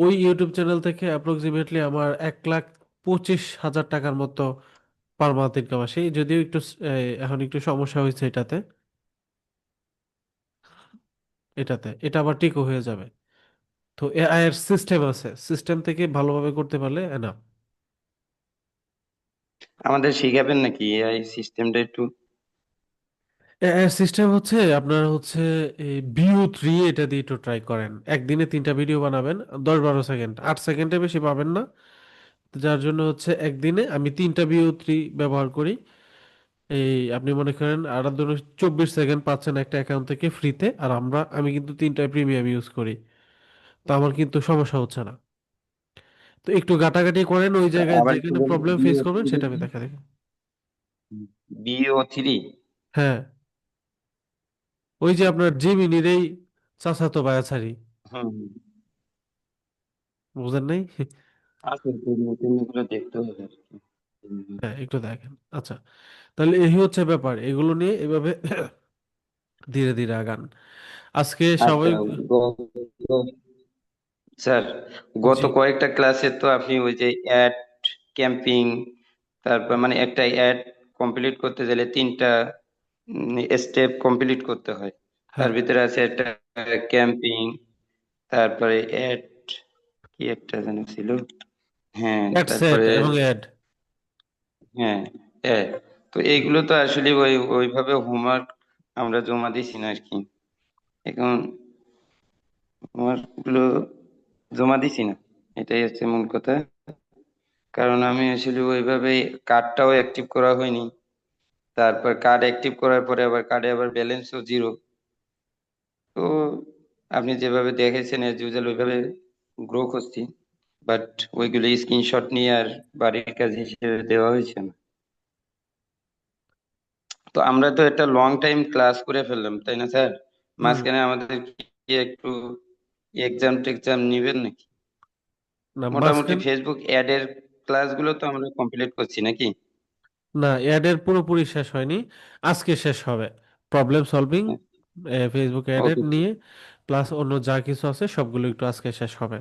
ওই ইউটিউব চ্যানেল থেকে অ্যাপ্রক্সিমেটলি আমার 1,25,000 টাকার মতো পার মান্থ ইনকাম আসে। যদিও একটু এখন একটু সমস্যা হয়েছে এটাতে, এটা আবার ঠিকও হয়ে যাবে। তো এআই এর সিস্টেম আছে, সিস্টেম থেকে ভালোভাবে করতে পারলে না। আমাদের শিখাবেন নাকি এআই সিস্টেমটা একটু? এআই এর সিস্টেম হচ্ছে আপনার হচ্ছে ভিউ 3, এটা দিয়ে একটু ট্রাই করেন। একদিনে 3টা ভিডিও বানাবেন, 10-12 সেকেন্ড, 8 সেকেন্ডে বেশি পাবেন না। যার জন্য হচ্ছে একদিনে আমি 3টা ভিউ 3 ব্যবহার করি। এই আপনি মনে করেন আর ধরুন 24 সেকেন্ড পাচ্ছেন একটা অ্যাকাউন্ট থেকে ফ্রিতে, আর আমি কিন্তু 3টা প্রিমিয়াম ইউজ করি, তো আমার কিন্তু সমস্যা হচ্ছে না। তো একটু ঘাটাঘাটি করেন, ওই জায়গায় আবার একটু যেখানে বলুন, প্রবলেম ফেস বিও করবেন থ্রি সেটা আমি কি? দেখা দেখি। বিও থ্রি? হ্যাঁ, ওই যে আপনার জিমিনির এই চাচাতো বায়াছারি, হুম। বুঝেন নাই? আছে, গুলো দেখতে হবে আর কি। হুম। হ্যাঁ, একটু দেখেন। আচ্ছা, তাহলে এই হচ্ছে ব্যাপার, এগুলো নিয়ে এভাবে ধীরে ধীরে আগান। আজকে সবাই। আচ্ছা, স্যার, গত জি। কয়েকটা ক্লাসে তো আপনি ওই যে অ্যাড ক্যাম্পিং, তারপর মানে একটা অ্যাড কমপ্লিট করতে গেলে 3টা স্টেপ কমপ্লিট করতে হয়। তার হ্যাঁ, ভিতরে আছে একটা ক্যাম্পিং, তারপরে অ্যাড, কি একটা যেন ছিল। হ্যাঁ, অ্যাড সেট তারপরে এবং অ্যাড। হ্যাঁ, অ্যাড। তো এইগুলো তো আসলে ওইভাবে হোমওয়ার্ক আমরা জমা দিছি না আর কি। এখন হোমওয়ার্ক গুলো জমা দিছি না, এটাই হচ্ছে মূল কথা। কারণ আমি আসলে ওইভাবে কার্ডটাও অ্যাক্টিভ করা হয়নি। তারপর কার্ড অ্যাক্টিভ করার পরে আবার কার্ডে আবার ব্যালেন্সও জিরো। তো আপনি যেভাবে দেখেছেন এজ ইউজুয়াল ওইভাবে গ্রো করছি, বাট ওইগুলো স্ক্রিনশট নিয়ে আর বাড়ির কাজ হিসেবে দেওয়া হয়েছে না। তো আমরা তো একটা লং টাইম ক্লাস করে ফেললাম, তাই না স্যার? হুম। মাঝখানে আমাদের কি একটু এক্সাম টেক্সাম নিবেন নাকি? না মোটামুটি মাঝখান ফেসবুক অ্যাড এর ক্লাসগুলো তো আমরা কমপ্লিট করছি নাকি? না, অ্যাডের পুরোপুরি শেষ হয়নি, আজকে শেষ হবে। প্রবলেম সলভিং ফেসবুক অ্যাডের ওকে। নিয়ে প্লাস অন্য যা কিছু আছে সবগুলো একটু আজকে শেষ হবে।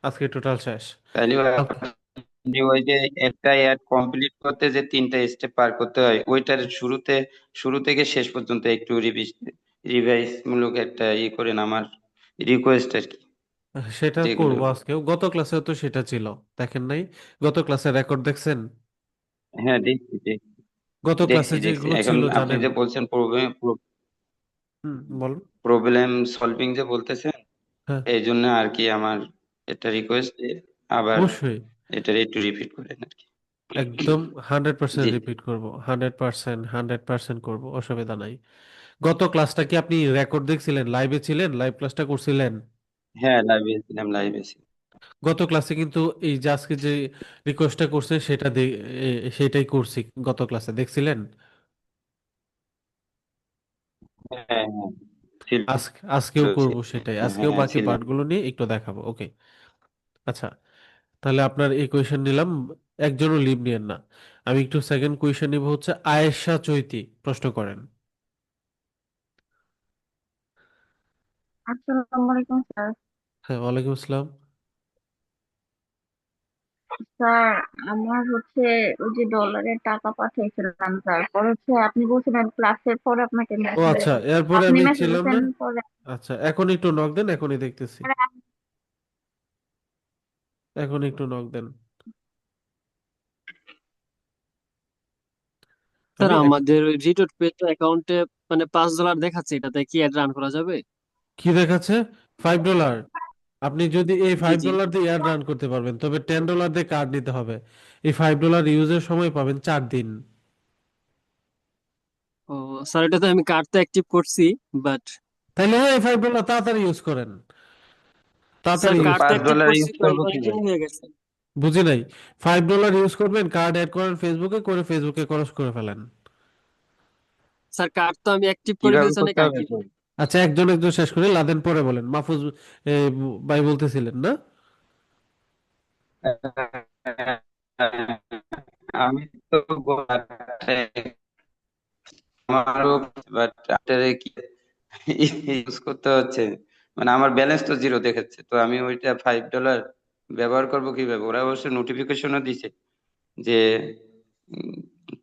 আজকে টোটাল শেষ। তাহলে কালকে আপনি ওই যে একটা অ্যাড কমপ্লিট করতে যে তিনটা স্টেপ পার করতে হয়, ওইটার শুরু থেকে শেষ পর্যন্ত একটু রিভাইজ মূলক একটা করেন, আমার রিকোয়েস্ট আর কি। সেটা যেগুলো, করবো আজকেও, গত ক্লাসেও তো সেটা ছিল, দেখেন নাই? গত ক্লাসের রেকর্ড দেখছেন? হ্যাঁ দেখছি দেখছি গত দেখছি ক্লাসে দেখছি যেগুলো এখন ছিল আপনি জানেন? যে বলছেন প্রবলেম বলুন। প্রবলেম সলভিং যে বলতেছেন, হ্যাঁ, এই জন্য আর কি আমার একটা রিকোয়েস্ট, আবার অবশ্যই। এটার একটু রিপিট করেন আর কি। একদম 100% জি রিপিট করব, 100%, 100% করব, অসুবিধা নাই। গত ক্লাসটা কি আপনি রেকর্ড দেখছিলেন? লাইভে ছিলেন? লাইভ ক্লাসটা করছিলেন? হ্যাঁ, লাইভে ছিলাম, লাইভে ছিলাম। গত ক্লাসে কিন্তু এই যে আজকে যে রিকোয়েস্টটা করছে সেটা সেটাই করছি। গত ক্লাসে দেখছিলেন? হ্যাঁ হ্যাঁ ছিল আজকেও করব ছিল। সেটাই, হ্যাঁ আজকেও হ্যাঁ, বাকি ছিলাম। পার্টগুলো নিয়ে একটু দেখাবো, ওকে? আচ্ছা, তাহলে আপনার এই কোয়েশ্চেন নিলাম, একজনও লিভ নিয়েন না। আমি একটু সেকেন্ড কোয়েশ্চেন নিব, হচ্ছে আয়েশা চৈতি প্রশ্ন করেন। আসসালামু আলাইকুম স্যার। হ্যাঁ, ওয়ালাইকুম আসসালাম। স্যার, আমার হচ্ছে ওই যে ডলারের টাকা পাঠাইছিলাম স্যার, পরে হচ্ছে আপনি বলছিলেন ক্লাসের পরে আপনাকে ও মেসেজ আচ্ছা, দেবো। এরপরে আপনি আমি মেসেজ ছিলাম না। দিয়েছেন পরে। আচ্ছা, এখন একটু নক দেন, এখনই দেখতেছি। পরে এখন একটু নক দেন। স্যার আমি আমাদের ওই রিটোট পে অ্যাকাউন্টে মানে $5 দেখাচ্ছে, এটাতে কি অ্যাড রান করা যাবে? কি দেখাচ্ছে? $5? আপনি যদি এই জি ফাইভ জি। ডলার দিয়ে অ্যাড রান করতে পারবেন, তবে $10 দিয়ে কার্ড নিতে হবে। এই $5 ইউজের সময় পাবেন 4 দিন। ও স্যার, এটা তো আমি কার্ড তো অ্যাক্টিভ করছি, বাট তাইলে এই $5 তাড়াতাড়ি ইউজ করেন, স্যার তাড়াতাড়ি তো ইউজ কার্ড তো পাঁচ অ্যাক্টিভ ডলার করছি ইউজ তো করবো অনেকদিন কিভাবে? হয়ে গেছে। বুঝি নাই। $5 ইউজ করবেন, কার্ড অ্যাড করেন ফেসবুকে, করে ফেসবুকে খরচ করে ফেলেন। স্যার কার্ড তো আমি অ্যাক্টিভ করে কিভাবে ফেলছি অনেক করতে হবে আগে। তো? আচ্ছা, একজন একজন শেষ করে লাদেন, পরে বলেন। মাহফুজ এ, ভাই বলতেছিলেন না? আমি তো আমারও, বাট আফটারে কি ইউজ করতে হচ্ছে, মানে আমার ব্যালেন্স তো জিরো দেখাচ্ছে, তো আমি ওইটা $5 ব্যবহার করব কিভাবে? ওরা অবশ্য নোটিফিকেশনও দিছে যে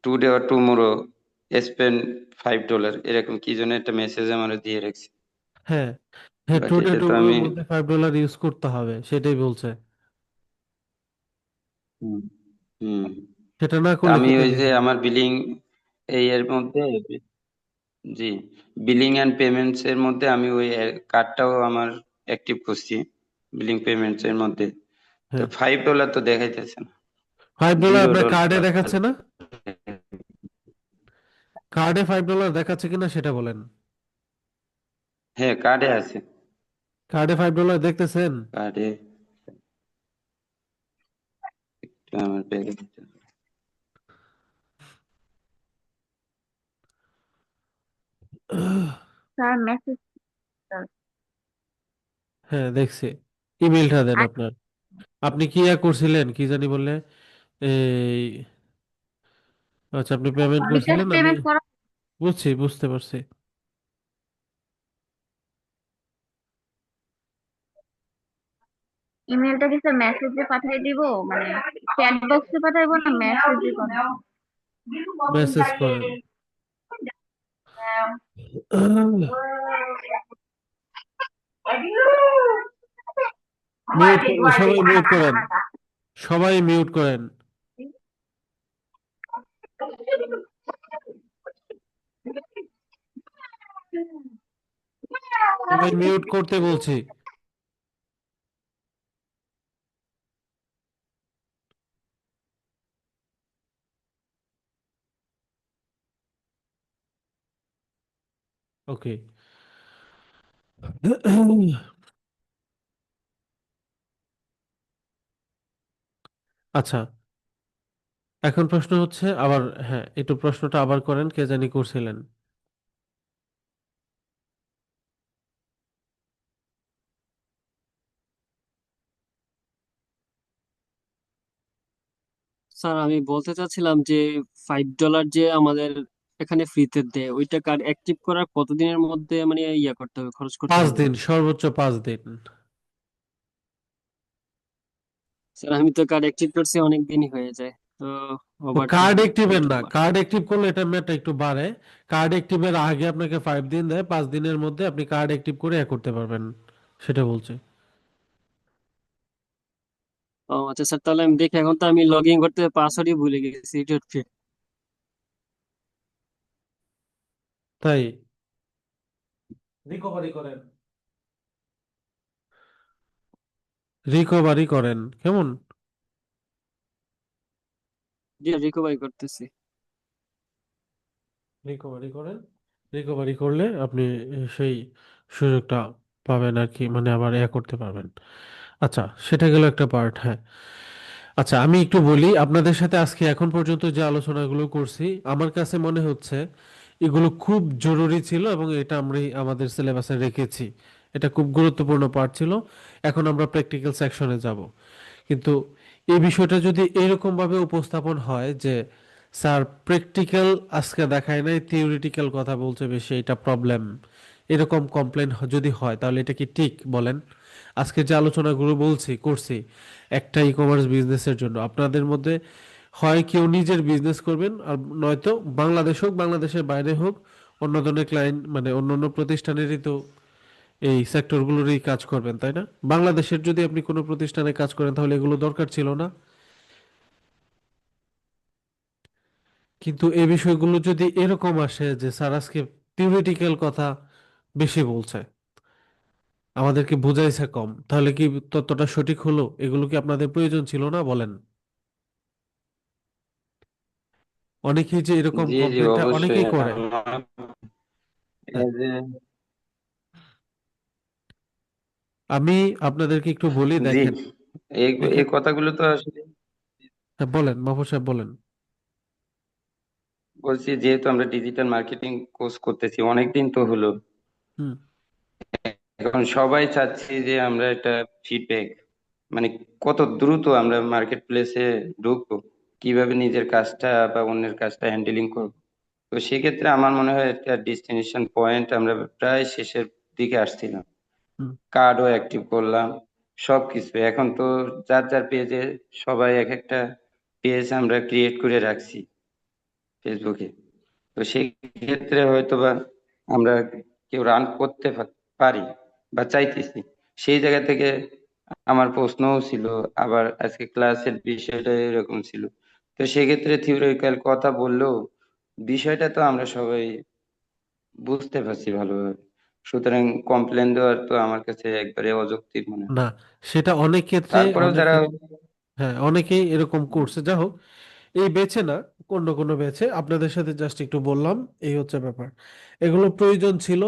টুডে অর টুমোরো স্পেন্ড $5, এরকম কি যেন একটা মেসেজ আমার দিয়ে রাখছে। হ্যাঁ, হ্যাঁ, বাট টুডে এটা তো টুমোরোর আমি, মধ্যে $5 ইউজ করতে হবে, সেটাই বলছে। হুম হুম, সেটা না তা করলে আমি কেটে ওই যে দিবে। আমার বিলিং এই এর মধ্যে, জি, বিলিং এন্ড পেমেন্টস এর মধ্যে আমি ওই কার্ডটাও আমার অ্যাক্টিভ করছি, বিলিং পেমেন্টস এর মধ্যে। তো হ্যাঁ, $5 তো দেখাইতেছে না, $5 জিরো আপনার কার্ডে ডলার দেখাচ্ছে না? কার্ডে $5 দেখাচ্ছে কিনা সেটা বলেন। হ্যাঁ, কার্ডে আছে, কার্ডে $5 দেখতেছেন? কার্ডে আমার ব্যাগে। স্যার মেসেজ হ্যাঁ, দেখছি। ইমেলটা দেন আপনার। আপনি কি করছিলেন, কি জানি বললে? এই, আচ্ছা, আপনি পেমেন্ট বিকাশ করছিলেন, আমি পেমেন্ট করা। বুঝতে পারছি। ইমেলটা কি স্যার মেসেজে পাঠিয়ে দিব, মানে চ্যাট বক্সে পাঠাইবো না মেসেজে পাঠাবো? মেসেজ করেন। মিউট করেন, সবাই মিউট করেন, সবাই মিউট করেন, সবাই মিউট করতে বলছি। ওকে। আচ্ছা, এখন প্রশ্ন হচ্ছে আবার, হ্যাঁ, একটু প্রশ্নটা আবার করেন, কে জানি করছিলেন। স্যার আমি বলতে চাচ্ছিলাম যে $5 যে আমাদের এখানে ফ্রিতে দেয়, ওইটা কার্ড অ্যাক্টিভ করার কতদিনের মধ্যে মানে ইয়া করতে হবে, খরচ করতে 5 হবে? দিন, সর্বোচ্চ 5 দিন। স্যার আমি তো কার্ড অ্যাক্টিভ করছি অনেক দিনই হয়ে যায়, তো ও ওভার কার্ড টাইম অ্যাক্টিভের একটু না, কার্ড অ্যাক্টিভ করলে এটা ম্যাটটা একটু বাড়ে। কার্ড অ্যাক্টিভের আগে আপনাকে 5 দিন দেয়, 5 দিনের মধ্যে আপনি কার্ড অ্যাক্টিভ করে করতে পারবেন, সেটা বলছে। ও আচ্ছা স্যার, তাহলে আমি দেখি। এখন তো আমি লগ ইন করতে পাসওয়ার্ডই ভুলে গেছি এটা। তাই রিকভারি করেন, রিকভারি করেন কেমন। জি রিকভারি করতেছি। রিকভারি করেন, রিকভারি করলে আপনি সেই সুযোগটা পাবেন আর কি, মানে আবার করতে পারবেন। আচ্ছা, সেটা গেল একটা পার্ট, হ্যাঁ। আচ্ছা, আমি একটু বলি আপনাদের সাথে আজকে এখন পর্যন্ত যে আলোচনাগুলো করছি, আমার কাছে মনে হচ্ছে এগুলো খুব জরুরি ছিল এবং এটা আমরা আমাদের সিলেবাসে রেখেছি। এটা খুব গুরুত্বপূর্ণ পার্ট ছিল। এখন আমরা প্র্যাকটিক্যাল সেকশনে যাব। কিন্তু এই বিষয়টা যদি এরকম ভাবে উপস্থাপন হয় যে স্যার প্র্যাকটিক্যাল আজকে দেখায় নাই, থিওরিটিক্যাল কথা বলছে বেশি, এটা প্রবলেম, এরকম কমপ্লেন যদি হয়, তাহলে এটা কি ঠিক বলেন? আজকে যে আলোচনাগুলো বলছি করছি একটা ই কমার্স বিজনেসের জন্য, আপনাদের মধ্যে হয় কেউ নিজের বিজনেস করবেন, আর নয়তো বাংলাদেশ হোক বাংলাদেশের বাইরে হোক অন্য ধরনের ক্লায়েন্ট, মানে অন্য অন্য প্রতিষ্ঠানেরই তো এই সেক্টরগুলোরই কাজ করবেন, তাই না? বাংলাদেশের যদি আপনি কোনো প্রতিষ্ঠানে কাজ করেন তাহলে এগুলো দরকার ছিল না। কিন্তু এই বিষয়গুলো যদি এরকম আসে যে স্যার আজকে থিওরিটিক্যাল কথা বেশি বলছে, আমাদেরকে বুঝাইছে কম, তাহলে কি ততটা সঠিক হলো? এগুলো কি আপনাদের প্রয়োজন ছিল না বলেন? অনেকেই যে এরকম জি জি, কমপ্লেনটা অবশ্যই। অনেকেই করে। আমার হ্যাঁ, এই যে আমি আপনাদেরকে একটু বলি, জি, দেখেন এই দেখেন এই কথাগুলো তো আসলে হ্যাঁ, বলেন মাহফুজ সাহেব বলেন। বলছি, যেহেতু আমরা ডিজিটাল মার্কেটিং কোর্স করতেছি অনেকদিন তো হলো, হুম। এখন সবাই চাচ্ছি যে আমরা একটা ফিডব্যাক, মানে কত দ্রুত আমরা মার্কেট প্লেসে ঢুকবো, কিভাবে নিজের কাজটা বা অন্যের কাজটা হ্যান্ডেলিং করবো। তো সেক্ষেত্রে আমার মনে হয় একটা ডেস্টিনেশন পয়েন্ট আমরা প্রায় শেষের দিকে আসছিলাম। হুম। কার্ডও অ্যাক্টিভ করলাম, সবকিছু। এখন তো যার যার পেজে সবাই এক একটা পেজ আমরা ক্রিয়েট করে রাখছি ফেসবুকে। তো সেই ক্ষেত্রে হয়তোবা আমরা কেউ রান করতে পারি বা চাইতেছি। সেই জায়গা থেকে আমার প্রশ্নও ছিল, আবার আজকে ক্লাসের বিষয়টা এরকম ছিল। তো সেক্ষেত্রে থিওরিক্যাল কথা বললেও বিষয়টা তো আমরা সবাই বুঝতে পারছি ভালোভাবে, সুতরাং কমপ্লেন দেওয়ার তো আমার কাছে একবারে অযৌক্তিক মনে হয়। না, সেটা অনেক ক্ষেত্রে তারপরেও যারা অনেকের, হ্যাঁ অনেকেই এরকম করছে। যা হোক, এই বেচে না, অন্য কোনো বেচে আপনাদের সাথে জাস্ট একটু বললাম, এই হচ্ছে ব্যাপার। এগুলো প্রয়োজন ছিল,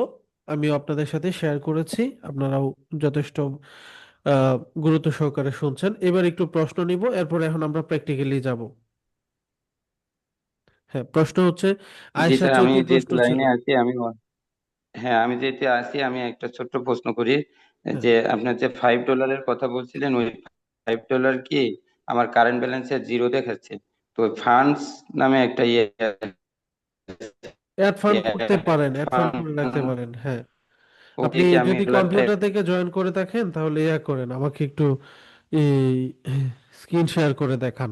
আমিও আপনাদের সাথে শেয়ার করেছি, আপনারাও যথেষ্ট আহ, গুরুত্ব সহকারে শুনছেন। এবার একটু প্রশ্ন নিব, এরপর এখন আমরা প্র্যাকটিক্যালি যাব। হ্যাঁ, প্রশ্ন হচ্ছে জি আয়েশা স্যার, আমি চৌধুরীর প্রশ্ন যেহেতু ছিল। লাইনে আছি হ্যাঁ, আমি যেহেতু আছি আমি একটা ছোট্ট প্রশ্ন করি, হ্যাঁ, যে আপনার যে $5 কথা বলছিলেন, ওই $5 কি আমার কারেন্ট ব্যালেন্সে জিরো দেখাচ্ছে? তো ফান্ডস নামে একটা ইয়ে অ্যাড ফান্ড করতে পারেন, অ্যাড ফান্ড করে রাখতে ফান্ড, পারেন, হ্যাঁ। ওকে আপনি কি আমি যদি এগুলা কম্পিউটার থেকে জয়েন করে থাকেন তাহলে করেন, আমাকে একটু এই স্ক্রিন শেয়ার করে দেখান।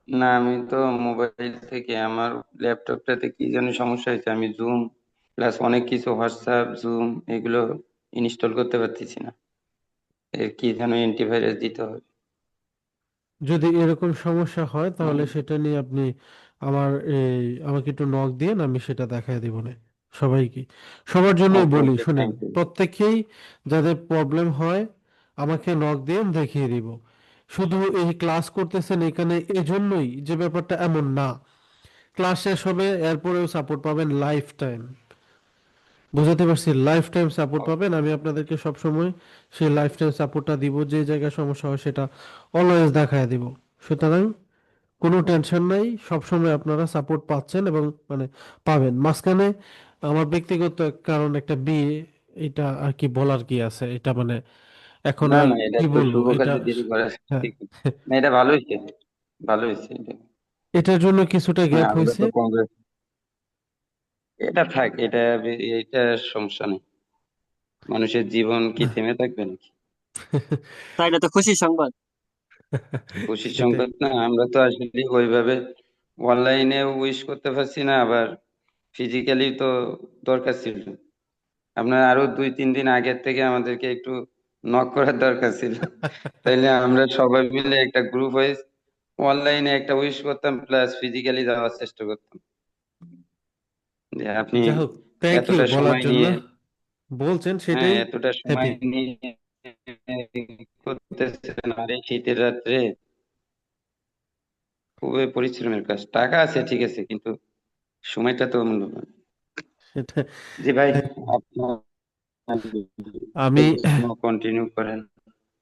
না, আমি তো মোবাইল থেকে, আমার ল্যাপটপটাতে কি যেন সমস্যা হয়েছে, আমি জুম প্লাস অনেক কিছু হোয়াটসঅ্যাপ জুম এগুলো ইনস্টল করতে পারতেছি না, এর কি যেন অ্যান্টিভাইরাস দিতে হবে। যদি এরকম সমস্যা হয় তাহলে সেটা নিয়ে আপনি আমার আমাকে একটু নক দিন, আমি সেটা দেখাই দিব না সবাইকে, সবার জন্যই ওকে বলি, ওকে, শুনেন, থ্যাংক ইউ। প্রত্যেকেই যাদের প্রবলেম হয় আমাকে নক দিন, দেখিয়ে দিব। শুধু এই ক্লাস করতেছেন এখানে এজন্যই যে ব্যাপারটা এমন না, ক্লাস শেষ হবে এরপরেও সাপোর্ট পাবেন লাইফ টাইম। বুঝাতে পারছি? লাইফ টাইম সাপোর্ট পাবেন, আমি আপনাদেরকে সব সময় সেই লাইফ টাইম সাপোর্টটা দিব, যে জায়গায় সমস্যা হয় সেটা অলওয়েজ দেখায় দিব। সুতরাং কোনো টেনশন নাই, সবসময় আপনারা সাপোর্ট পাচ্ছেন এবং মানে পাবেন। মাঝখানে আমার ব্যক্তিগত কারণ একটা বিয়ে, এটা আর কি বলার কি আছে, এটা মানে এখন না আর না, এটা কি তো বলবো শুভ এটা। কাজে দেরি করা হ্যাঁ, ঠিক না, এটা ভালো হয়েছে, ভালো হয়েছে এটা। এটার জন্য কিছুটা হ্যাঁ, গ্যাপ আমরা হয়েছে। তো কংগ্রেস, এটা থাক, এটা সমস্যা নেই। মানুষের জীবন কি থেমে থাকবে নাকি? তাই এটা তো খুশি সংবাদ। খুশির সেটাই। সংবাদ না, আমরা তো আসলে ওইভাবে অনলাইনে উইশ করতে পারছি না, আবার ফিজিক্যালি তো দরকার ছিল। আপনার আরো 2-3 দিন আগের থেকে আমাদেরকে একটু নক করার দরকার ছিল, তাইলে আমরা সবাই মিলে একটা গ্রুপ হয়ে অনলাইনে একটা উইশ করতাম, প্লাস ফিজিক্যালি যাওয়ার চেষ্টা করতাম। যে আপনি যাই হোক, থ্যাংক ইউ এতটা বলার সময় জন্য। নিয়ে, বলছেন হ্যাঁ সেটাই। এতটা সময় হ্যাপি। নিয়ে করতেছেন, আর এই শীতের রাত্রে খুবই পরিশ্রমের কাজ। টাকা আছে ঠিক আছে, কিন্তু সময়টা তো মূল্যবান। সেটা। জি ভাই, হ্যাঁ, আপনার আমি কন্টিনিউ করেন।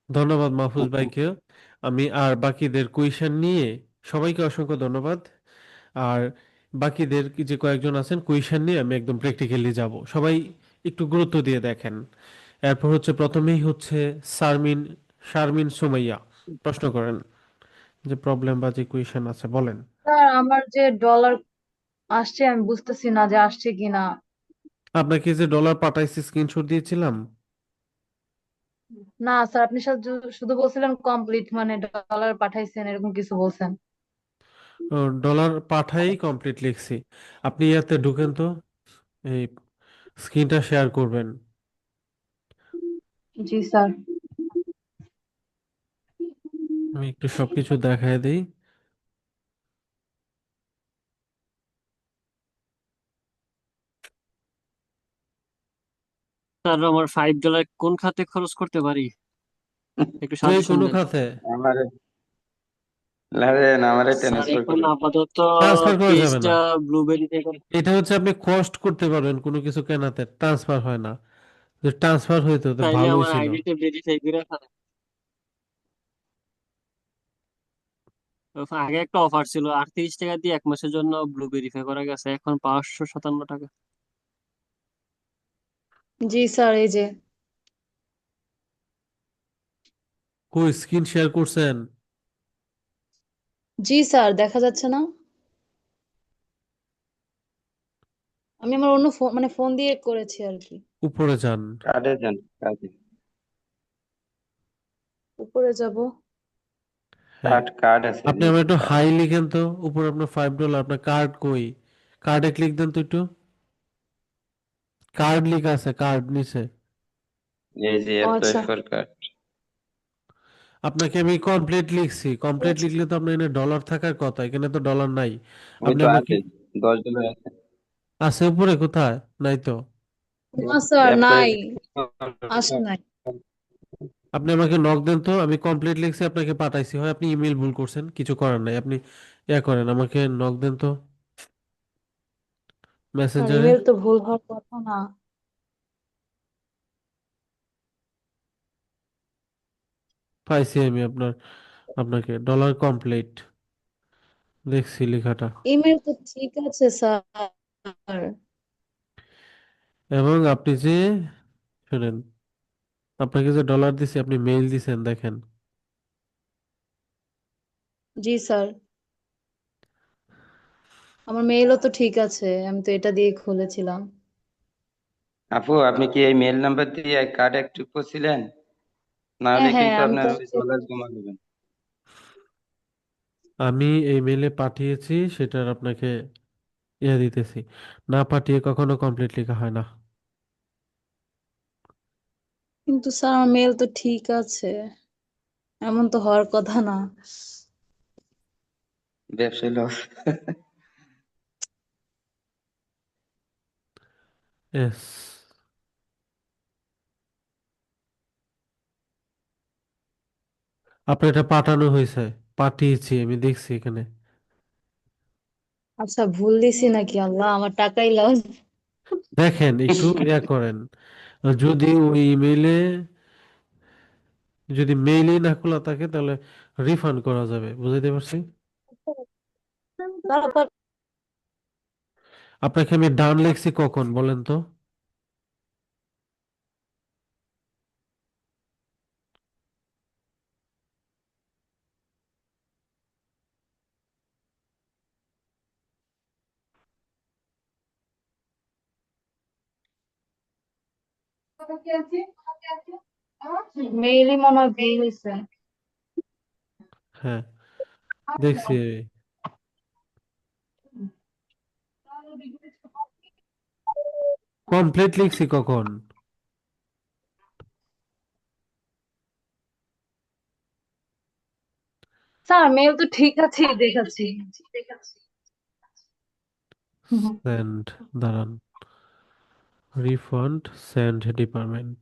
ধন্যবাদ মাহফুজ ভাইকেও। আমি আর বাকিদের কুইশন নিয়ে সবাইকে অসংখ্য ধন্যবাদ। আর বাকিদের যে কয়েকজন আছেন কুইশন নিয়ে আমি একদম প্র্যাকটিক্যালি যাব, সবাই একটু গুরুত্ব দিয়ে দেখেন। এরপর হচ্ছে প্রথমেই হচ্ছে শারমিন, শারমিন সুমাইয়া প্রশ্ন করেন, যে প্রবলেম বা যে কুইশন আছে বলেন। স্যার আমার যে ডলার আসছে আমি বুঝতেছি না যে আসছে কিনা। আপনাকে যে ডলার পাঠাইছি স্ক্রিনশট দিয়েছিলাম। না স্যার, আপনি শুধু বলছিলেন কমপ্লিট, মানে ডলার পাঠাইছেন এরকম কিছু বলছেন। ডলার পাঠাই কমপ্লিট লিখছি। আপনি ইয়াতে ঢুকেন তো, এই স্ক্রিনটা শেয়ার করবেন। জি স্যার। আমি একটু সবকিছু দেখায় দিই। স্যার আমার $5 কোন খাতে খরচ করতে পারি, একটু যে সাজেশন কোনো দেন। খাতে আমারে লারেন, আমারে স্যার ট্রান্সফার এখন করেন। আপাতত ট্রান্সফার করা যাবে পেজটা না। ব্লুবেরি থেকে। এটা হচ্ছে আপনি কস্ট করতে পারবেন কোনো কিছু কেনাতে, ট্রান্সফার হয় না। যদি ট্রান্সফার হইতো তো তাইলে ভালোই আমার ছিল। আইডিতে ভেরিফাই করে ফেলেন। আগে একটা অফার ছিল, $38 দিয়ে 1 মাসের জন্য ব্লু ভেরিফাই করা গেছে, এখন 557 টাকা। জি স্যার, এই যে। কই স্ক্রিন শেয়ার করছেন? জি স্যার, দেখা যাচ্ছে না? আমি আমার অন্য ফোন, মানে ফোন দিয়ে করেছি আর কি। উপরে যান। কার্ডে যান, কার্ডে। উপরে যাব। হ্যাঁ, কার্ড আছে আপনি আমার নিচে, একটু কার্ড। হাই লিখেন তো, উপরে আপনার $5। আপনার কার্ড কই? কার্ডে ক্লিক দেন তো একটু। কার্ড লেখা আছে, কার্ড নিচে। এই যে ও অ্যাপ্লাই আচ্ছা। For card. আপনাকে আমি কমপ্লিট লিখছি, কমপ্লিট আচ্ছা। লিখলে তো আপনার এখানে ডলার থাকার কথা, এখানে তো ডলার নাই। ওই আপনি তো আমাকে, আছে, $10 আছে। আছে উপরে কোথায়? নাই তো। না স্যার, অ্যাপ্লাই, নাই, আসে নাই। আপনি আমাকে নক দেন তো, আমি কমপ্লিট লিখছি আপনাকে পাঠাইছি, হয় আপনি ইমেল ভুল করছেন, কিছু করার নাই। আপনি ইয়া করেন, আমাকে নক দেন তো স্যার মেসেঞ্জারে। ইমেল তো ভুল হওয়ার কথা না। পাইছি আমি আপনার, আপনাকে ডলার কমপ্লিট দেখছি লেখাটা। ইমেল তো ঠিক আছে স্যার। এবং আপনি যে, শুনেন, আপনাকে যে ডলার দিছি আপনি মেইল দিছেন দেখেন। জি স্যার, আমার মেইলও তো ঠিক আছে, আমি তো এটা দিয়ে খুলেছিলাম। আপু আপনি কি এই মেল নাম্বার দিয়ে কার্ড অ্যাক্টিভ করছিলেন? না হ্যাঁ হলে হ্যাঁ, কিন্তু আমি আপনার তো ওই ডলার জমা দেবেন। আমি এই মেইলে পাঠিয়েছি, সেটার আপনাকে ইয়ে দিতেছি। না পাঠিয়ে কখনো কমপ্লিট লেখা হয় না। কিন্তু স্যার আমার মেল তো ঠিক আছে, এমন তো হওয়ার কথা না। ব্যবসায় লস। এস, আপনার এটা পাঠানো হয়েছে, পাঠিয়েছি আমি দেখছি এখানে। আচ্ছা, ভুল দিছি নাকি? আল্লাহ, আমার টাকাই লস। দেখেন একটু ইয়া করেন। যদি ওই ইমেইলে, যদি মেইলই না খোলা থাকে তাহলে রিফান্ড করা যাবে, বুঝাইতে পারছি? তারপর আপনাকে আমি ডান লেখছি কখন বলেন তো? মেইলই মনে হয় ভুল হয়েছে। হ্যাঁ, দেখছি। কমপ্লিট লিখছি কখন? স্যার মেল তো ঠিক আছে দেখাচ্ছি। সেন্ড, দাঁড়ান, রিফান্ড, সেন্ড ডিপার্টমেন্ট।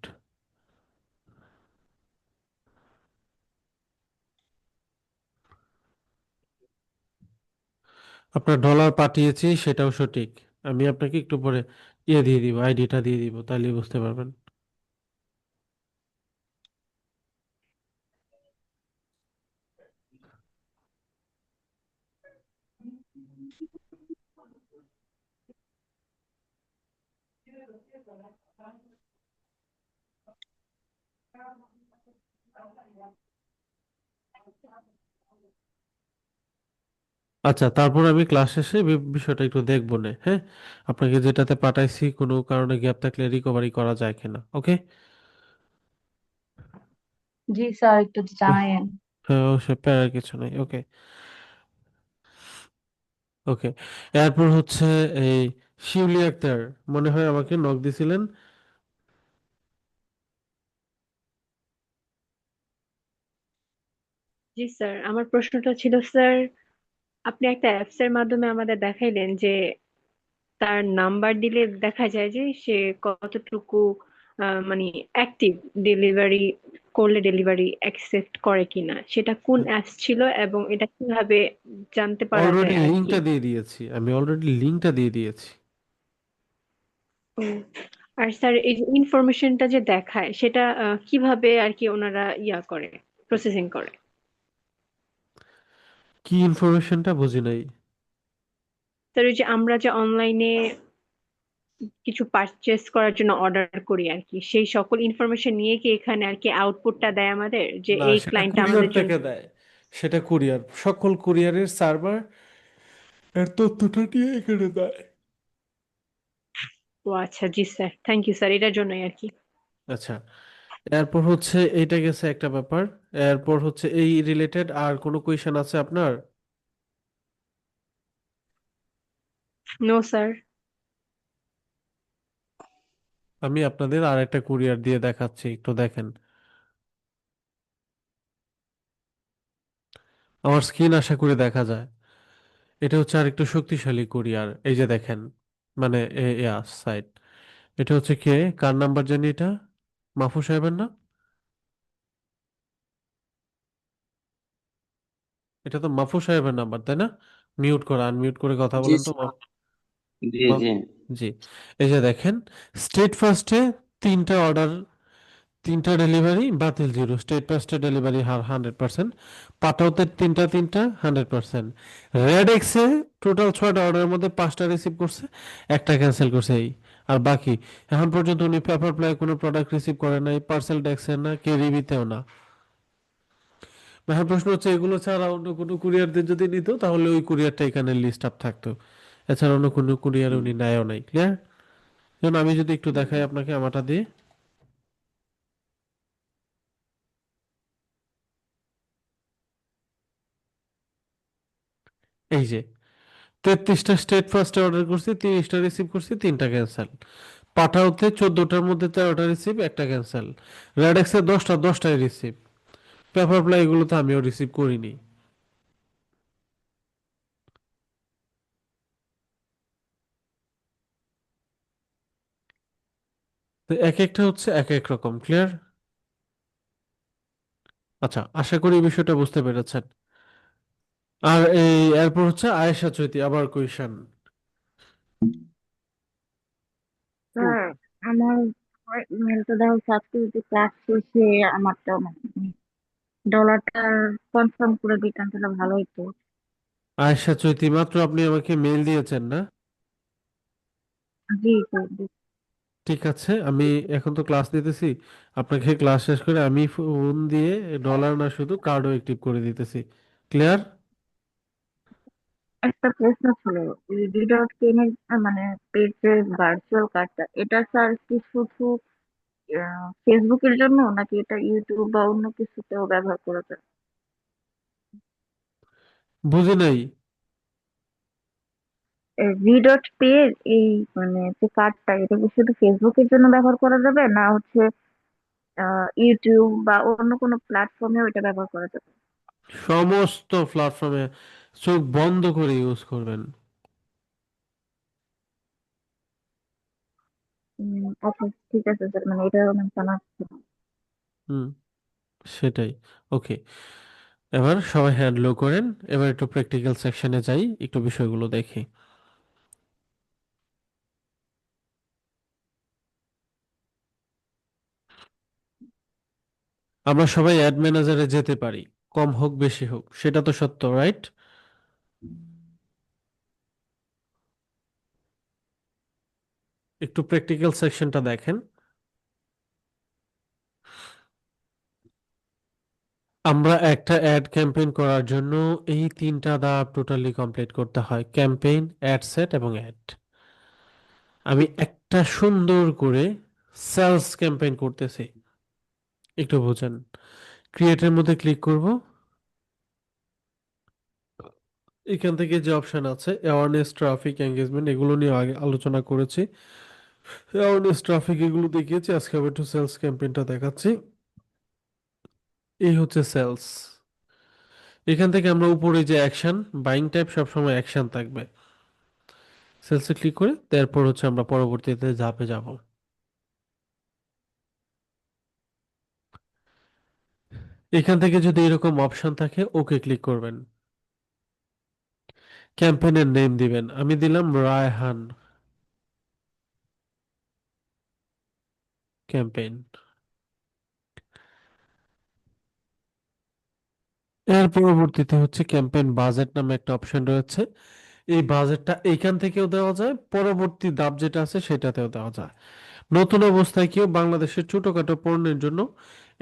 আপনার ডলার পাঠিয়েছি, সেটাও সঠিক। আমি আপনাকে একটু পরে ইয়ে দিয়ে দিব, আইডিটা দিয়ে দিব, তাহলে বুঝতে পারবেন। আচ্ছা, তারপর আমি ক্লাস শেষে বিষয়টা একটু দেখবো না, হ্যাঁ? আপনাকে যেটাতে পাঠাইছি কোনো কারণে গ্যাপ থাকলে রিকভারি করা যায় কিনা, ওকে? জি স্যার একটু জানাইয়েন। হ্যাঁ, অবশ্যই, প্যারার কিছু নাই, ওকে। ওকে, এরপর হচ্ছে এই শিউলি আক্তার, মনে হয় আমাকে নক দিছিলেন। জি স্যার, আমার প্রশ্নটা ছিল স্যার, আপনি একটা অ্যাপস এর মাধ্যমে আমাদের দেখাইলেন যে তার নাম্বার দিলে দেখা যায় যে সে কতটুকু মানে অ্যাক্টিভ, ডেলিভারি করলে ডেলিভারি অ্যাকসেপ্ট করে কিনা, সেটা কোন অ্যাপস ছিল এবং এটা কিভাবে জানতে পারা অলরেডি যায় আর কি? লিঙ্কটা দিয়ে দিয়েছি, আমি অলরেডি লিঙ্কটা দিয়ে দিয়েছি। ও, আর স্যার এই যে ইনফরমেশনটা যে দেখায় সেটা কিভাবে আর কি ওনারা ইয়া করে, প্রসেসিং করে? কি ইনফরমেশনটা বুঝি নাই। স্যার ওই যে আমরা যে অনলাইনে কিছু পারচেস করার জন্য অর্ডার করি আর কি, সেই সকল ইনফরমেশন নিয়ে কি এখানে আর কি আউটপুটটা দেয় আমাদের যে না, এই সেটা ক্লায়েন্টটা কুরিয়ার আমাদের জন্য? থেকে দেয়। সেটা কুরিয়ার, সকল কুরিয়ারের সার্ভার এর তথ্যটা নিয়ে এখানে দেয়। ও আচ্ছা, জি স্যার, থ্যাংক ইউ স্যার, এটার জন্যই আর কি। আচ্ছা, এরপর হচ্ছে এইটা গেছে একটা ব্যাপার। এরপর হচ্ছে এই রিলেটেড আর কোনো কোয়েশ্চেন আছে আপনার? No sir. আমি আপনাদের আর একটা কুরিয়ার দিয়ে দেখাচ্ছি, একটু দেখেন। আমার স্ক্রিন আশা করি দেখা যায়। এটা হচ্ছে আর একটু শক্তিশালী কুরিয়ার, এই যে দেখেন, মানে সাইট। এটা হচ্ছে কে, কার নাম্বার জানি এটা? মাহফুজ সাহেবের না? এটা তো মাহফুজ সাহেবের নাম্বার, তাই না? মিউট করে, আনমিউট করে কথা জি বলেন তো স্যার। জি জি। জি। এই যে দেখেন, স্টেট ফার্স্টে তিনটা অর্ডার, তিনটা ডেলিভারি বাতিল, জিরো। স্টেট ফার্স্টে ডেলিভারি হার 100%। পাঠাওতে তিনটা তিনটা 100%। রেড এক্সে টোটাল 6টা অর্ডারের মধ্যে 5টা রিসিভ করছে, একটা ক্যান্সেল করছে, এই। আর বাকি এখন পর্যন্ত উনি পেপার প্লাই কোনো প্রোডাক্ট রিসিভ করে নাই, পার্সেল ডেক্সে না, কেরিবিতেও না। এখন প্রশ্ন হচ্ছে, এগুলো ছাড়া অন্য কোনো কুরিয়ারদের যদি নিত তাহলে ওই কুরিয়ারটা এখানে লিস্ট আপ থাকতো। এছাড়া অন্য কোনো কুরিয়ার উনি নেয়ও নাই, ক্লিয়ার? যেমন আমি যদি একটু দেখাই আপনাকে আমারটা দিয়ে, এই যে 33টা স্টেট ফার্স্টে অর্ডার করছি, 30টা রিসিভ করছি, তিনটা ক্যান্সেল। পাঠাওতে 14টার মধ্যে 13টা রিসিভ, একটা ক্যান্সেল। রেডেক্সে 10টায় রিসিভ। পেপার প্লাই এগুলো তো আমিও রিসিভ করিনি। তো এক একটা হচ্ছে এক এক রকম, ক্লিয়ার? আচ্ছা, আশা করি এই বিষয়টা বুঝতে পেরেছেন। আর এই এরপর হচ্ছে আয়েশা চৈতি, আবার কোয়েশন। স্যার আমার মেলটা দেওয়া হচ্ছে আজকে, যদি ক্লাস শেষে আমারটা ডলারটা কনফার্ম করে দিতেন তাহলে ভালো হতো। আয়েশা চৈতি, মাত্র আপনি আমাকে মেল দিয়েছেন না? জি স্যার, জি। ঠিক আছে, আমি এখন তো ক্লাস নিতেছি, আপনাকে ক্লাস শেষ করে আমি ফোন দিয়ে ডলার না শুধু কার্ডও অ্যাক্টিভ করে দিতেছি, ক্লিয়ার? একটা প্রশ্ন ছিল, রিডার টেনের মানে পেজের ভার্চুয়াল কার্ডটা, এটা স্যার কি শুধু ফেসবুকের জন্য নাকি এটা ইউটিউব বা অন্য কিছুতেও ব্যবহার করা যায়? বুঝি নাই। ভি ডট পে এই মানে যে কার্ডটা, এটা কি শুধু ফেসবুকের জন্য ব্যবহার করা যাবে, না হচ্ছে ইউটিউব বা অন্য কোনো প্ল্যাটফর্মে ওইটা ব্যবহার করা যাবে? সমস্ত প্ল্যাটফর্মে চোখ বন্ধ করে ইউজ করবেন। আচ্ছা, ঠিক আছে স্যার, মানে এটা আমার জানা ছিল না। হুম, সেটাই। ওকে, এবার সবাই হ্যান্ড লো করেন। এবার একটু প্র্যাকটিক্যাল সেকশনে যাই, একটু বিষয়গুলো দেখি। আমরা সবাই অ্যাড ম্যানেজারে যেতে পারি, কম হোক বেশি হোক, সেটা তো সত্য, রাইট? একটু প্র্যাকটিক্যাল সেকশনটা দেখেন। আমরা একটা অ্যাড ক্যাম্পেইন করার জন্য এই তিনটা ধাপ টোটালি কমপ্লিট করতে হয়: ক্যাম্পেইন, অ্যাড সেট এবং অ্যাড। আমি একটা সুন্দর করে সেলস ক্যাম্পেইন করতেছি, একটু বোঝেন। ক্রিয়েটের মধ্যে ক্লিক করব। এখান থেকে যে অপশন আছে অ্যাওয়ারনেস, ট্রাফিক, এঙ্গেজমেন্ট, এগুলো নিয়ে আগে আলোচনা করেছি। অ্যাওয়ারনেস, ট্রাফিক এগুলো দেখিয়েছি, আজকে আবার একটু সেলস ক্যাম্পেইনটা দেখাচ্ছি। এই হচ্ছে সেলস। এখান থেকে আমরা উপরে যে অ্যাকশন, বাইং টাইপ সবসময় অ্যাকশন থাকবে। সেলসে ক্লিক করে তারপর হচ্ছে আমরা পরবর্তীতে ধাপে যাব। এখান থেকে যদি এরকম অপশন থাকে, ওকে ক্লিক করবেন। ক্যাম্পেইনের নেম দিবেন, আমি দিলাম রায়হান ক্যাম্পেইন। এর পরবর্তীতে হচ্ছে ক্যাম্পেইন বাজেট নামে একটা অপশন রয়েছে। এই বাজেটটা এইখান থেকেও দেওয়া যায়, পরবর্তী ধাপ যেটা আছে সেটাতেও দেওয়া যায়। নতুন অবস্থায় কেউ বাংলাদেশের ছোটখাটো পণ্যের জন্য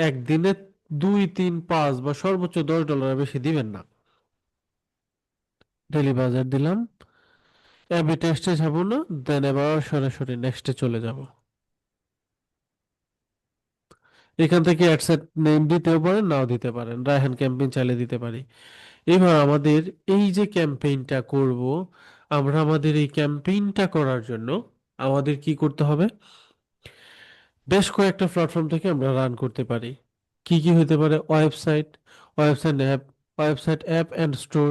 একদিনে 2, 3, 5 বা সর্বোচ্চ $10 বেশি দিবেন না। ডেলি বাজার দিলাম। এবি টেস্টে যাব না, দেন এবার সরাসরি নেক্সটে চলে যাব। এখান থেকে অ্যাডসেট নেম দিতেও পারেন, নাও দিতে পারেন, রায়হান ক্যাম্পেইন চালিয়ে দিতে পারি। এবার আমাদের এই যে ক্যাম্পেইনটা করব, আমরা আমাদের এই ক্যাম্পেইনটা করার জন্য আমাদের কি করতে হবে? বেশ কয়েকটা প্ল্যাটফর্ম থেকে আমরা রান করতে পারি। কি কি হতে পারে? Website, website app and store,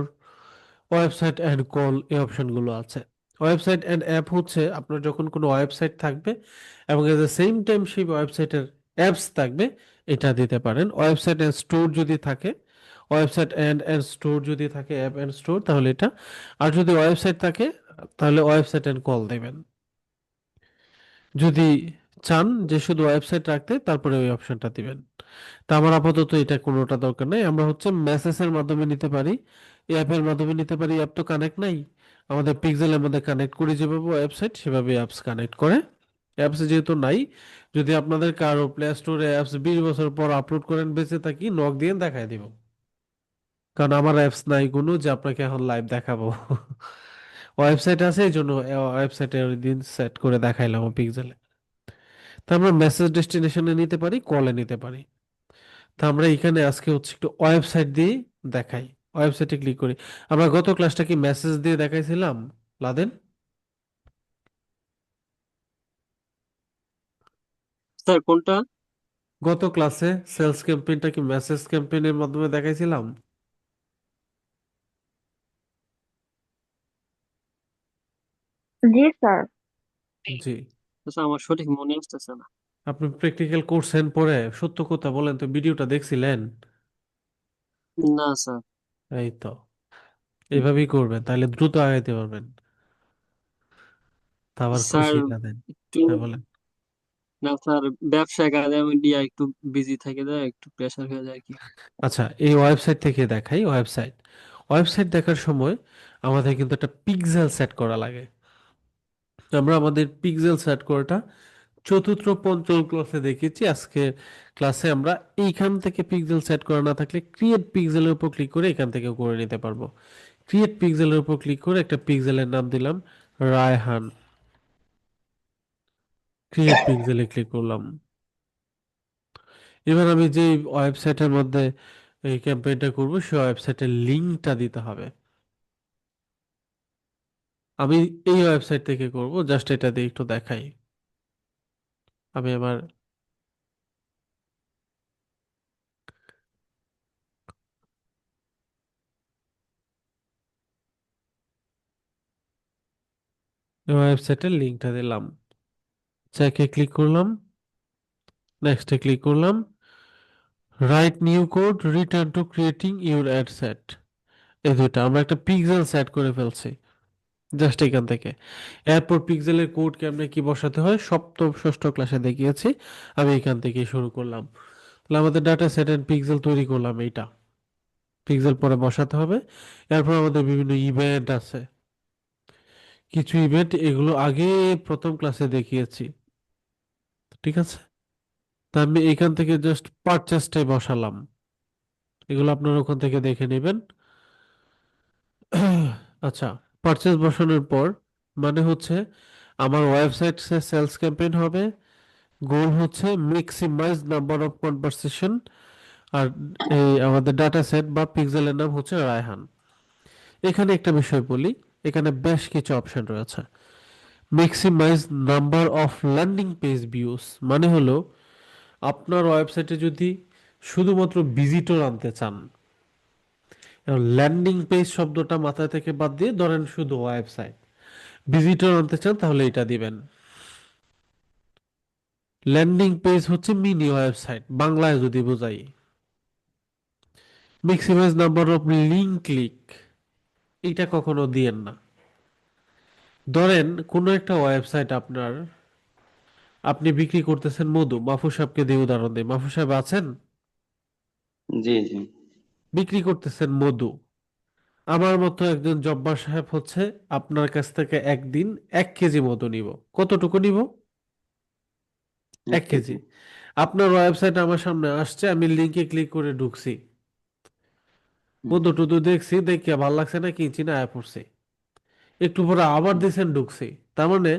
website and call, এই অপশনগুলো আছে। ওয়েবসাইট অ্যান্ড অ্যাপ হচ্ছে আপনার যখন কোনো ওয়েবসাইট থাকবে এবং এট দ্য সেম টাইম সেই ওয়েবসাইটের অ্যাপস থাকবে, এটা দিতে পারেন। ওয়েবসাইট অ্যান্ড স্টোর যদি থাকে, ওয়েবসাইট অ্যান্ড স্টোর যদি থাকে, অ্যাপ অ্যান্ড স্টোর, তাহলে এটা। আর যদি ওয়েবসাইট থাকে তাহলে ওয়েবসাইট অ্যান্ড কল দেবেন। যদি চান যে শুধু ওয়েবসাইট রাখতে, তারপরে ওই অপশনটা দিবেন। তা আমার আপাতত এটা কোনোটা দরকার নেই। আমরা হচ্ছে মেসেজের মাধ্যমে নিতে পারি, অ্যাপের মাধ্যমে নিতে পারি। অ্যাপ তো কানেক্ট নাই, আমাদের পিক্সেলের মধ্যে কানেক্ট করে যেভাবে ওয়েবসাইট, সেভাবে অ্যাপস কানেক্ট করে। অ্যাপস যেহেতু নাই, যদি আপনাদের কারো প্লে স্টোরে অ্যাপস 20 বছর পর আপলোড করেন, বেঁচে থাকি, নক দিয়ে দেখায় দিব। কারণ আমার অ্যাপস নাই কোনো যে আপনাকে এখন লাইভ দেখাবো। ওয়েবসাইট আছে, এই জন্য ওয়েবসাইটে ওই দিন সেট করে দেখাইলাম পিক্সেলে। তা আমরা মেসেজ ডেস্টিনেশনে নিতে পারি, কলে নিতে পারি। তা আমরা এখানে আজকে হচ্ছে একটু ওয়েবসাইট দিয়ে দেখাই। ওয়েবসাইটে ক্লিক করি। আমরা গত ক্লাসটা কি মেসেজ দিয়ে দেখাইছিলাম, লাদেন? স্যার কোনটা? গত ক্লাসে সেলস ক্যাম্পেইনটা কি মেসেজ ক্যাম্পেইনের মাধ্যমে দেখাইছিলাম? জি স্যার। জি। আচ্ছা, আমার সঠিক মনে আসতেছে না। আপনি প্র্যাকটিক্যাল করছেন পরে, সত্য কথা বলেন তো, ভিডিওটা দেখছিলেন? না স্যার। এই তো, এইভাবেই করবেন, তাহলে দ্রুত আগাইতে পারবেন। তা আবার স্যার খুশি লাদেন। একটু, হ্যাঁ বলেন। না স্যার, ব্যবসায় কাজে আমি দিয়া একটু বিজি থেকে যায়, একটু প্রেশার হয়ে যায় কি। আচ্ছা, এই ওয়েবসাইট থেকে দেখাই। ওয়েবসাইট ওয়েবসাইট দেখার সময় আমাদের কিন্তু একটা পিক্সেল সেট করা লাগে। আমরা আমাদের পিক্সেল সেট করাটা চতুর্থ পঞ্চম ক্লাসে দেখেছি। আজকে ক্লাসে আমরা এইখান থেকে পিক্সেল সেট করা না থাকলে ক্রিয়েট পিক্সেলের উপর ক্লিক করে এখান থেকে করে নিতে পারবো। ক্রিয়েট পিক্সেলের উপর ক্লিক করে একটা পিক্সেলের নাম দিলাম রায়হান। ক্রিয়েট পিক্সেলে ক্লিক করলাম। এবার আমি যে ওয়েবসাইটের মধ্যে এই ক্যাম্পেইনটা করব সেই ওয়েবসাইটের লিঙ্কটা দিতে হবে। আমি এই ওয়েবসাইট থেকে করব, জাস্ট এটা দিয়ে একটু দেখাই। আমি আমার ওয়েবসাইটের লিঙ্কটা দিলাম, চেকে ক্লিক করলাম, নেক্সটে ক্লিক করলাম, write new code, return to creating your ad set. এই দুইটা আমরা একটা পিক্সেল সেট করে ফেলছি জাস্ট এখান থেকে। এরপর পিক্সেলের কোড কেমনে কি বসাতে হয় সপ্তম ষষ্ঠ ক্লাসে দেখিয়েছি, আমি এখান থেকে শুরু করলাম। তাহলে আমাদের ডাটা সেট এন্ড পিক্সেল তৈরি করলাম, এইটা পিক্সেল পরে বসাতে হবে। এরপর আমাদের বিভিন্ন ইভেন্ট আছে, কিছু ইভেন্ট এগুলো আগে প্রথম ক্লাসে দেখিয়েছি, ঠিক আছে। তা আমি এখান থেকে জাস্ট পারচেসটাই বসালাম, এগুলো আপনারা ওখান থেকে দেখে নেবেন। আচ্ছা, পারচেস বসানোর পর মানে হচ্ছে আমার ওয়েবসাইট সেলস ক্যাম্পেইন হবে, গোল হচ্ছে ম্যাক্সিমাইজ নাম্বার অফ কনভারসেশন, আর এই আমাদের ডাটা সেট বা পিক্সেলের নাম হচ্ছে রায়হান। এখানে একটা বিষয় বলি, এখানে বেশ কিছু অপশন রয়েছে। Maximise number of landing page views মানে হলো আপনার ওয়েবসাইটে যদি শুধুমাত্র ভিজিটর আনতে চান, ল্যান্ডিং পেজ শব্দটা মাথা থেকে বাদ দিয়ে ধরেন শুধু ওয়েবসাইট, ভিজিটর আনতে চান তাহলে এটা দিবেন। ল্যান্ডিং পেজ হচ্ছে মিনি ওয়েবসাইট বাংলায় যদি বোঝাই। Maximise number of link click, এটা কখনো দিয়েন না। ধরেন কোনো একটা ওয়েবসাইট আপনার, আপনি বিক্রি করতেছেন মধু, মাহফুজ সাহেবকে দিয়ে উদাহরণ দিই, মাহফুজ সাহেব আছেন, জি জি। বিক্রি করতেছেন মধু। আমার মতো একজন জব্বার সাহেব হচ্ছে আপনার কাছ থেকে একদিন 1 কেজি মধু নিব। কতটুকু নিব? এক 1 কেজি। কেজি আপনার ওয়েবসাইট আমার সামনে আসছে, আমি লিঙ্কে ক্লিক করে ঢুকছি, হুম, মধু টুধু দেখছি, দেখে ভালো লাগছে না, কিনছি না, আয়া পড়ছি। একটু পরে আবার হুম, দিয়েছেন, ঢুকছি। তার মানে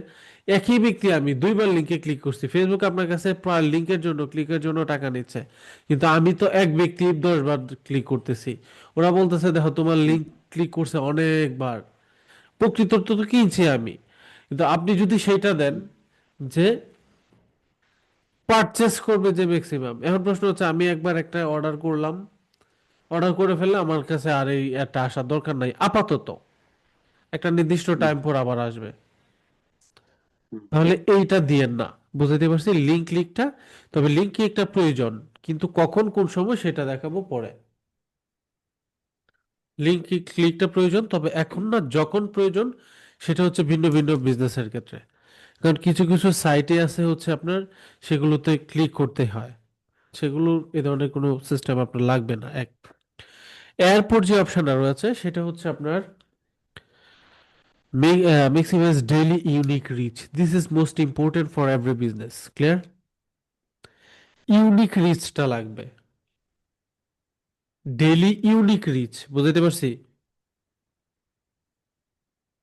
একই ব্যক্তি আমি দুইবার লিঙ্কে ক্লিক করছি। ফেসবুক আপনার কাছে প্রায় লিঙ্কের জন্য ক্লিকের জন্য টাকা নিচ্ছে, কিন্তু আমি তো এক ব্যক্তি 10 বার ক্লিক করতেছি। ওরা বলতেছে দেখো তোমার হুম, লিঙ্ক ক্লিক করছে অনেকবার, প্রকৃত তো তো কিনছি আমি। কিন্তু আপনি যদি সেটা দেন হুম, যে পারচেস করবে যে ম্যাক্সিমাম, এখন প্রশ্ন হচ্ছে আমি একবার একটা অর্ডার করলাম, অর্ডার করে ফেললে আমার কাছে আর এই একটা আসার দরকার নাই আপাতত, একটা নির্দিষ্ট হুম, টাইম পর আবার আসবে। হুম, তাহলে এইটা দিয়েন না, বুঝাতে পারছি লিঙ্ক ক্লিকটা। তবে লিঙ্ক ক্লিকটা প্রয়োজন, কিন্তু কখন কোন সময় সেটা দেখাবো পরে। লিঙ্ক ক্লিকটা প্রয়োজন, তবে এখন না, যখন প্রয়োজন সেটা হচ্ছে ভিন্ন ভিন্ন বিজনেসের ক্ষেত্রে। কারণ কিছু কিছু সাইটে আছে হচ্ছে আপনার সেগুলোতে ক্লিক করতে হয়, সেগুলো এ ধরনের কোনো সিস্টেম আপনার লাগবে না। এক, এরপর যে অপশনটা রয়েছে সেটা হচ্ছে আপনার maximize daily unique reach. This is most important for every business. Clear? Unique রিচটা লাগবে, ডেইলি ইউনিক রিচ, বুঝতে পারছি।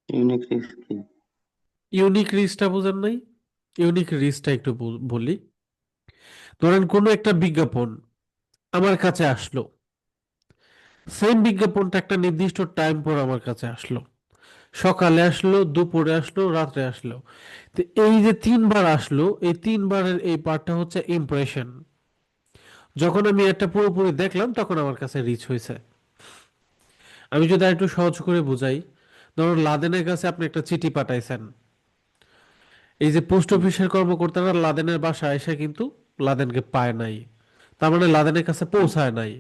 ইউনিক রিস্ক কি? ইউনিক রিচটা বুঝেন নাই? ইউনিক রিচটা একটু বলি। ধরেন কোনো একটা বিজ্ঞাপন আমার কাছে আসলো, সেম বিজ্ঞাপনটা একটা নির্দিষ্ট টাইম পর আমার কাছে আসলো, সকালে আসলো, দুপুরে আসলো, রাত্রে আসলো। তো এই যে 3 বার আসলো, এই 3 বারের এই পার্টটা হচ্ছে ইমপ্রেশন। যখন আমি একটা পুরোপুরি দেখলাম তখন আমার কাছে রিচ হয়েছে। আমি যদি একটু সহজ করে বুঝাই, ধরুন লাদেনের কাছে আপনি একটা চিঠি পাঠাইছেন, এই যে পোস্ট হুম, অফিসের কর্মকর্তারা লাদেনের বাসায় এসে কিন্তু লাদেনকে পায় নাই, তার মানে লাদেনের কাছে হুম, পৌঁছায় নাই।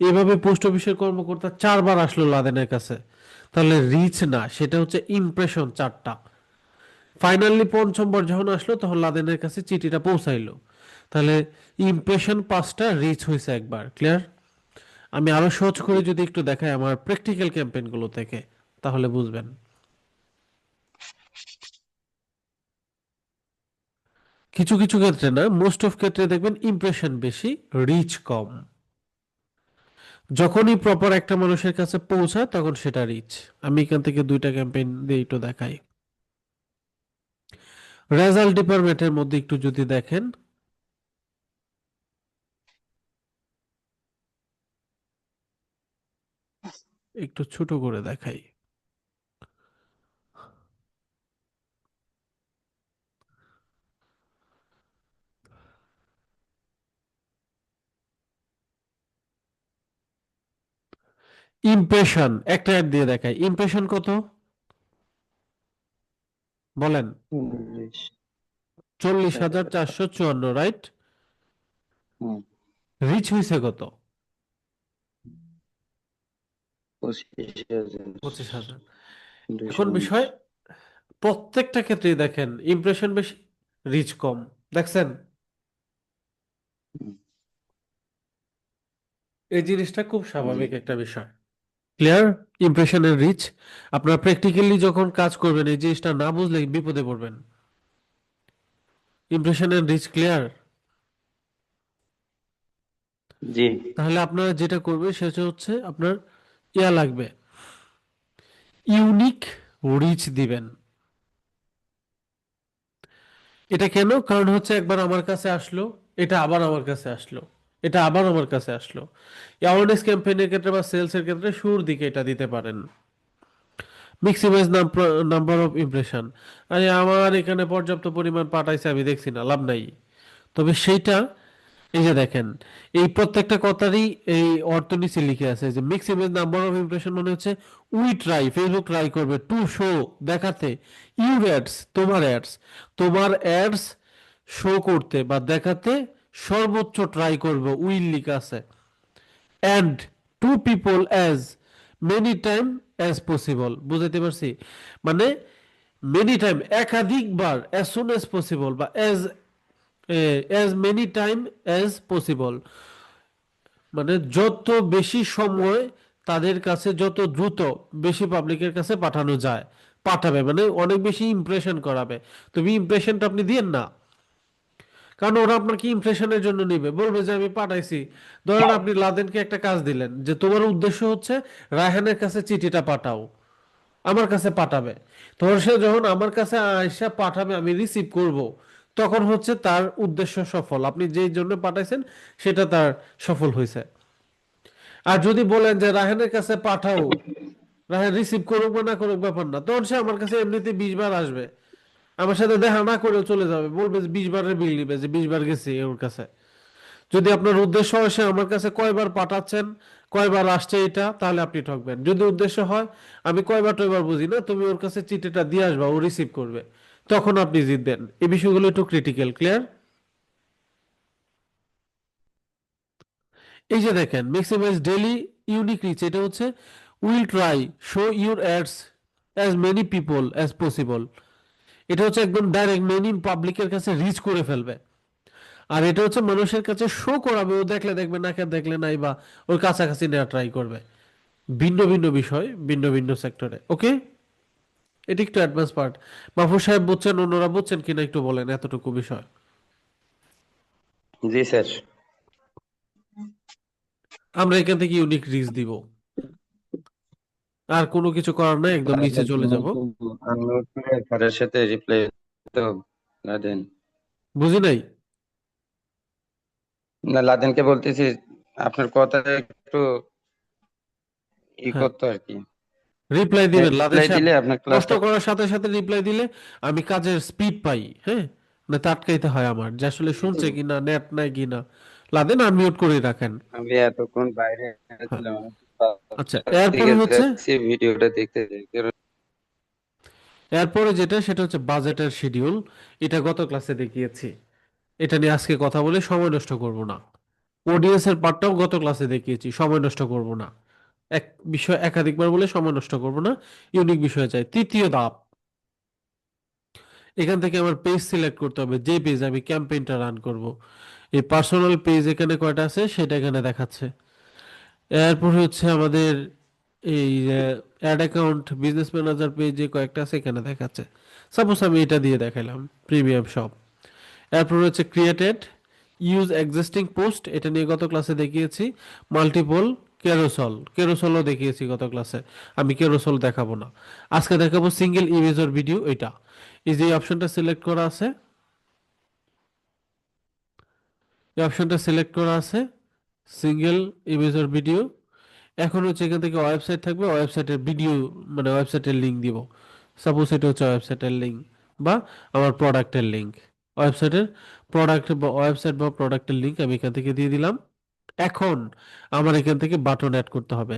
এভাবে পোস্ট অফিসের কর্মকর্তা 4 বার আসলো লাদেনের কাছে, তাহলে রিচ না, সেটা হচ্ছে ইমপ্রেশন 4টা। ফাইনালি পঞ্চমবার যখন আসলো তখন লাদেনের কাছে চিঠিটা পৌঁছাইলো, তাহলে ইমপ্রেশন 5টা, রিচ হয়েছে একবার। ক্লিয়ার? আমি আরো সহজ করে যদি একটু দেখাই আমার প্র্যাকটিক্যাল ক্যাম্পেইনগুলো থেকে, তাহলে বুঝবেন। কিছু কিছু ক্ষেত্রে না, মোস্ট অফ ক্ষেত্রে দেখবেন ইমপ্রেশন বেশি, রিচ কম। যখনই প্রপার একটা মানুষের কাছে পৌঁছায় তখন সেটা রিচ। আমি এখান থেকে দুইটা ক্যাম্পেইন দিয়ে একটু দেখাই। রেজাল্ট ডিপার্টমেন্টের মধ্যে একটু যদি দেখেন, একটু ছোট করে দেখাই। ইমপ্রেশন একটা অ্যাড দিয়ে দেখাই, ইমপ্রেশন কত বলেন? 19। 40,454, রাইট? হুম, রিচ হয়েছে কত? 25,000। এখন বিষয়, 25,219। প্রত্যেকটা ক্ষেত্রেই দেখেন ইমপ্রেশন বেশি, রিচ কম। দেখছেন হুম, এই জিনিসটা খুব জি স্বাভাবিক একটা বিষয়। ক্লিয়ার? ইমপ্রেশনের রিচ, আপনারা প্র্যাকটিক্যালি যখন কাজ করবেন এই জিনিসটা না বুঝলে বিপদে পড়বেন। ইমপ্রেশনের রিচ ক্লিয়ার? জি তাহলে আপনারা যেটা করবেন সেটা হচ্ছে আপনার ইয়া লাগবে, ইউনিক রিচ দিবেন। এটা কেন? কারণ হচ্ছে একবার আমার কাছে আসলো, এটা আবার আমার কাছে আসলো, এটা আবার আমার কাছে আসলো। অ্যাওয়ারনেস ক্যাম্পেইনের ক্ষেত্রে বা সেলস এর ক্ষেত্রে শুরুর দিকে এটা দিতে পারেন। ম্যাক্সিমাইজ নাম্বার অফ ইমপ্রেশন, আরে আমার এখানে পর্যাপ্ত পরিমাণ পাঠাইছে আমি দেখছি না, লাভ নাই। তবে সেইটা, এই যে দেখেন, এই প্রত্যেকটা কথারই এই অর্থ নিচে লিখে আছে যে ম্যাক্সিমাম নাম্বার অফ ইমপ্রেশন মানে হচ্ছে উই ট্রাই, ফেসবুক ট্রাই করবে টু শো, দেখাতে, ইউর অ্যাডস, তোমার অ্যাডস, তোমার অ্যাডস শো করতে বা দেখাতে সর্বোচ্চ ট্রাই করবে, উইল লিখা আছে। And to people as many time as possible, বুঝাইতে পারছি? মানে মেনি টাইম একাধিকবার, অ্যাজ সুন অ্যাজ পসিবল বা as many time as possible, মানে যত বেশি সময় তাদের কাছে, যত দ্রুত বেশি পাবলিকের কাছে পাঠানো যায় পাঠাবে, মানে অনেক বেশি ইমপ্রেশন করাবে। তুমি ইমপ্রেশনটা আপনি দিয়েন না, কারণ ওরা আপনাকে ইমপ্রেশনের জন্য নিবে, বলবে যে আমি পাঠাইছি। ধরেন আপনি লাদেনকে একটা কাজ দিলেন যে তোমার উদ্দেশ্য হচ্ছে রায়হানের কাছে চিঠিটা পাঠাও, আমার কাছে পাঠাবে। তখন সে যখন আমার কাছে আইসা পাঠাবে, আমি রিসিভ করব, তখন হচ্ছে তার উদ্দেশ্য সফল, আপনি যেই জন্য পাঠাইছেন সেটা তার সফল হয়েছে। আর যদি বলেন যে রায়হানের কাছে পাঠাও, রায়হান রিসিভ করুক বা না করুক ব্যাপার না, তখন সে আমার কাছে এমনিতে 20 বার আসবে, আমার সাথে দেখা না করেও চলে যাবে, বলবে যে 20 বারের বিল নিবে যে 20 বার গেছি ওর কাছে। যদি আপনার উদ্দেশ্য হয় সে আমার কাছে কয়বার পাঠাচ্ছেন, কয়বার আসছে এটা, তাহলে আপনি ঠকবেন। যদি উদ্দেশ্য হয় আমি কয়বার টয়বার বুঝি না, তুমি ওর কাছে চিঠিটা দিয়ে আসবা, ও রিসিভ করবে, তখন আপনি জিতবেন। এই বিষয়গুলো একটু ক্রিটিক্যাল। ক্লিয়ার? এই যে দেখেন ম্যাক্সিমাইজ ডেইলি ইউনিক রিচ, এটা হচ্ছে will try show your ads as many people as possible, এটা হচ্ছে একদম ডাইরেক্ট মেনি পাবলিকের কাছে রিচ করে ফেলবে। আর এটা হচ্ছে মানুষের কাছে শো করাবে, ও দেখলে দেখবে, না কে দেখলে নাই, বা ওর কাছাকাছি নেওয়া ট্রাই করবে। ভিন্ন ভিন্ন বিষয়, ভিন্ন ভিন্ন সেক্টরে। ওকে, এটি একটু অ্যাডভান্স পার্ট। মাহফুজ সাহেব বুঝছেন, অন্যরা বুঝছেন কিনা একটু বলেন, এতটুকু বিষয়। জি স্যার। আমরা এখান থেকে ইউনিক রিচ দিব, আর কোনো কিছু করার নাই, একদম নিচে চলে যাব। আনলোড করে স্যারের সাথে রিপ্লাই তো লাদেন, বুঝি নাই। না লাদেনকে বলতেছি আপনার কথা একটু হ্যাঁ, করতো আর কি। রিপ্লাই দিবেন লাদেন রিপ্লাই সাহেব। দিলে আপনার কষ্ট ক্লাসটা। করার সাথে সাথে রিপ্লাই দিলে আমি কাজের স্পিড পাই। হ্যাঁ, না তাটকাইতে হয় আমার, যে আসলে শুনছে কিনা, নেট নাই কিনা। লাদেন আনমিউট করে রাখেন। আমি এতক্ষণ বাইরে হ্যাঁ, ছিলাম, আচ্ছা, দিকে এরপরে হচ্ছে, যাচ্ছি ভিডিওটা দেখতে যাই। এরপরে যেটা সেটা হচ্ছে বাজেটের শিডিউল। এটা গত ক্লাসে দেখিয়েছি, এটা নিয়ে আজকে কথা বলে সময় নষ্ট করব না। অডিয়েন্সের পার্টটাও গত ক্লাসে দেখিয়েছি, সময় নষ্ট করব না। এক বিষয় একাধিকবার বলে সময় নষ্ট করব না, ইউনিক বিষয়ে চাই। তৃতীয় ধাপ, এখান থেকে আমার পেজ সিলেক্ট করতে হবে, যে পেজ আমি ক্যাম্পেইনটা রান করব। এই পার্সোনাল পেজ এখানে কয়টা আছে সেটা এখানে দেখাচ্ছে। এরপর হচ্ছে আমাদের এই অ্যাড অ্যাকাউন্ট, বিজনেস ম্যানেজার পেজে কয়েকটা আছে এখানে দেখাচ্ছে। সাপোজ আমি এটা দিয়ে দেখাইলাম, প্রিমিয়াম শপ। এরপর হচ্ছে ক্রিয়েটেড, ইউজ এক্সিস্টিং পোস্ট, এটা নিয়ে গত ক্লাসে দেখিয়েছি। মাল্টিপল, কেরোসল, কেরোসলও দেখিয়েছি গত ক্লাসে, আমি কেরোসল দেখাবো না। আজকে দেখাবো সিঙ্গেল ইমেজ অর ভিডিও। এটা এই যে অপশনটা সিলেক্ট করা আছে, এই অপশনটা সিলেক্ট করা আছে, সিঙ্গেল ইমেজ অর ভিডিও। এখন হচ্ছে এখান থেকে ওয়েবসাইট থাকবে, ওয়েবসাইটের ভিডিও মানে ওয়েবসাইটের লিংক দিব। সাপোজ এটা হচ্ছে ওয়েবসাইটের লিংক বা আমার প্রোডাক্টের লিংক। ওয়েবসাইটের প্রোডাক্ট বা ওয়েবসাইট বা প্রোডাক্টের লিংক আমি এখান থেকে দিয়ে দিলাম। এখন আমার এখান থেকে বাটন অ্যাড করতে হবে।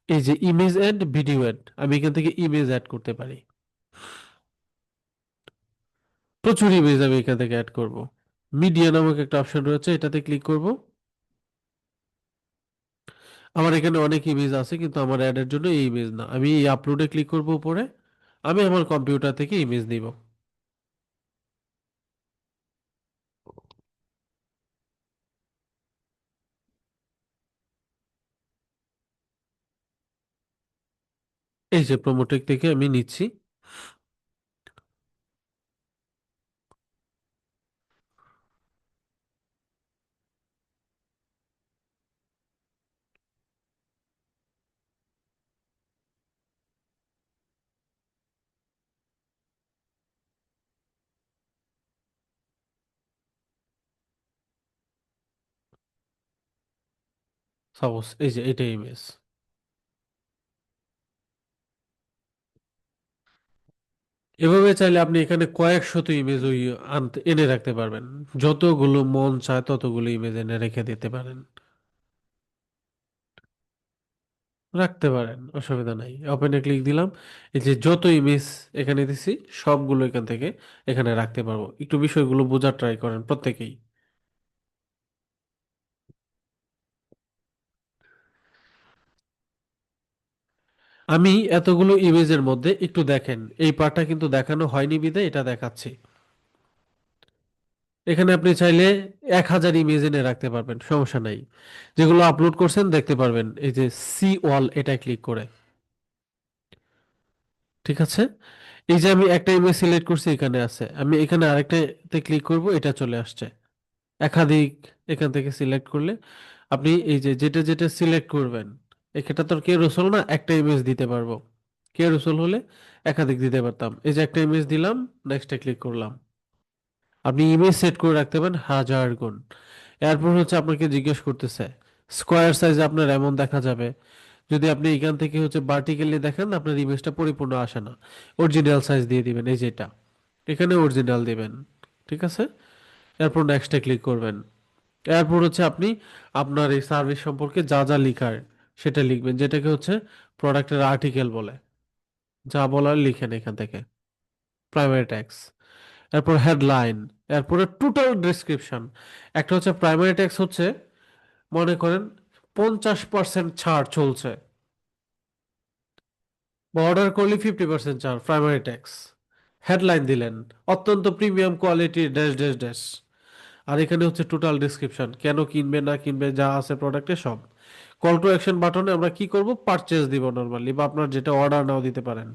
এই যে ইমেজ অ্যাড, ভিডিও অ্যাড, আমি এখান থেকে ইমেজ অ্যাড করতে পারি। প্রচুর ইমেজ আমি এখান থেকে অ্যাড করব। মিডিয়া নামক একটা অপশন রয়েছে, এটাতে ক্লিক করব। আমার এখানে অনেক ইমেজ আছে কিন্তু আমার অ্যাডের জন্য এই ইমেজ না, আমি এই আপলোডে ক্লিক করব উপরে। আমি আমার কম্পিউটার থেকে ইমেজ নিব। এই যে প্রোমোটেক থেকে আমি নিচ্ছি। সাপোজ এই যে এটা ইমেজ। এভাবে চাইলে আপনি এখানে কয়েক শত ইমেজ ওই আনতে এনে রাখতে পারবেন। যতগুলো মন চায় ততগুলো ইমেজ এনে রেখে দিতে পারেন, রাখতে পারেন, অসুবিধা নাই। ওপেনে ক্লিক দিলাম। এই যে যত ইমেজ এখানে দিছি সবগুলো এখান থেকে এখানে রাখতে পারবো। একটু বিষয়গুলো বোঝার ট্রাই করেন প্রত্যেকেই। আমি এতগুলো ইমেজের মধ্যে একটু দেখেন, এই পার্টটা কিন্তু দেখানো হয়নি বিধায় এটা দেখাচ্ছি। এখানে আপনি চাইলে 1000 ইমেজ এনে রাখতে পারবেন, সমস্যা নাই। যেগুলো আপলোড করছেন দেখতে পারবেন এই যে সি ওয়াল, এটা ক্লিক করে। ঠিক আছে, এই যে আমি একটা ইমেজ সিলেক্ট করছি এখানে আছে, আমি এখানে আরেকটাতে ক্লিক করব, এটা চলে আসছে। একাধিক এখান থেকে সিলেক্ট করলে আপনি এই যে যেটা যেটা সিলেক্ট করবেন, এখানটা তো কে রসুল না, একটা ইমেজ দিতে পারবো। কে রসুল হলে একাধিক দিতে পারতাম। এই যে একটা ইমেজ দিলাম, নেক্সটে ক্লিক করলাম। আপনি ইমেজ সেট করে রাখতে পারেন 1000 গুণ। এরপর হচ্ছে আপনাকে জিজ্ঞেস করতেছে স্কোয়ার সাইজ আপনার এমন দেখা যাবে। যদি আপনি এখান থেকে হচ্ছে ভার্টিক্যালি দেখেন আপনার ইমেজটা পরিপূর্ণ আসে না, অরিজিনাল সাইজ দিয়ে দিবেন, এই যেটা এখানে অরিজিনাল দিবেন। ঠিক আছে, এরপর নেক্সটে ক্লিক করবেন। এরপর হচ্ছে আপনি আপনার এই সার্ভিস সম্পর্কে যা যা লিখার সেটা লিখবেন, যেটাকে হচ্ছে প্রোডাক্টের আর্টিকেল বলে। যা বলার লিখেন এখান থেকে, প্রাইমারি ট্যাক্স, এরপর হেডলাইন, এরপরে টোটাল ডেসক্রিপশন। একটা হচ্ছে প্রাইমারি ট্যাক্স হচ্ছে মনে করেন 50% ছাড় চলছে, বা অর্ডার করলে 50% ছাড়, প্রাইমারি ট্যাক্স। হেডলাইন দিলেন অত্যন্ত premium quality dash dash dash. আর এখানে হচ্ছে টোটাল ডিসক্রিপশন, কেন কিনবে না কিনবে যা আছে প্রোডাক্টে সব। কল টু অ্যাকশন বাটনে আমরা কি করব, পারচেজ দিব নরমালি, বা আপনার যেটা অর্ডার নাও দিতে পারেন।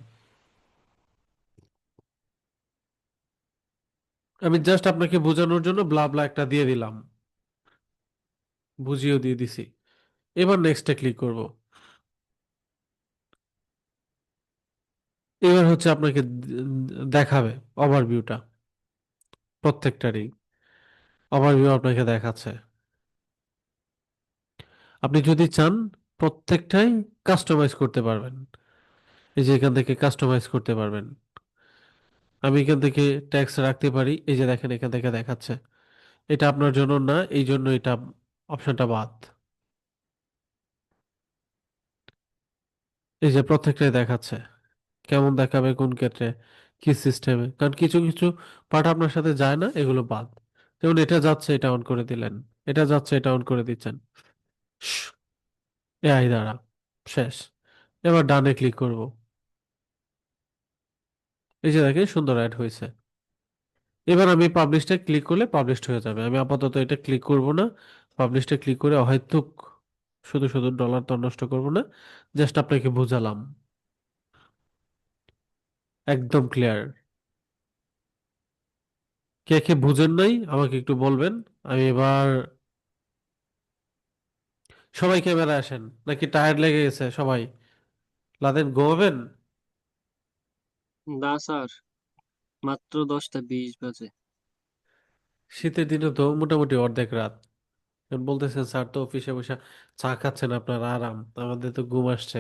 আমি জাস্ট আপনাকে বোঝানোর জন্য ব্লা ব্লা একটা দিয়ে দিলাম, বুঝিয়েও দিয়ে দিছি। এবার নেক্সটে ক্লিক করব। এবার হচ্ছে আপনাকে দেখাবে ওভারভিউটা, প্রত্যেকটারই ওভারভিউ আপনাকে দেখাচ্ছে। আপনি যদি চান প্রত্যেকটাই কাস্টমাইজ করতে পারবেন। এই যে এখান থেকে কাস্টমাইজ করতে পারবেন। আমি এখান থেকে ট্যাক্স রাখতে পারি, এই যে দেখেন এখান থেকে দেখাচ্ছে। এটা আপনার জন্য না, এই জন্য এটা অপশনটা বাদ। এই যে প্রত্যেকটাই দেখাচ্ছে, কেমন দেখাবে, কোন ক্ষেত্রে, কি সিস্টেমে, কারণ কিছু কিছু পার্ট আপনার সাথে যায় না, এগুলো বাদ। যেমন এটা যাচ্ছে, এটা অন করে দিলেন, এটা যাচ্ছে, এটা অন করে দিচ্ছেন। এআই দ্বারা শেষ। এবার ডানে ক্লিক করব। এই যে দেখেন সুন্দর অ্যাড হয়েছে। এবার আমি পাবলিশটা ক্লিক করলে পাবলিশড হয়ে যাবে। আমি আপাতত এটা ক্লিক করব না। পাবলিশটা ক্লিক করে অহেতুক শুধু শুধু ডলার তো নষ্ট করব না, জাস্ট আপনাকে বোঝালাম। একদম ক্লিয়ার। কে কে বুঝেন নাই আমাকে একটু বলবেন। আমি এবার, সবাই ক্যামেরা আসেন নাকি টায়ার্ড লেগে গেছে সবাই, লাদেন ঘুমাবেন? না স্যার, মাত্র 10টা 20 বাজে। শীতের দিনে তো মোটামুটি অর্ধেক রাত, বলতেছেন স্যার তো অফিসে বসে চা খাচ্ছেন, আপনার আরাম, আমাদের তো ঘুম আসছে।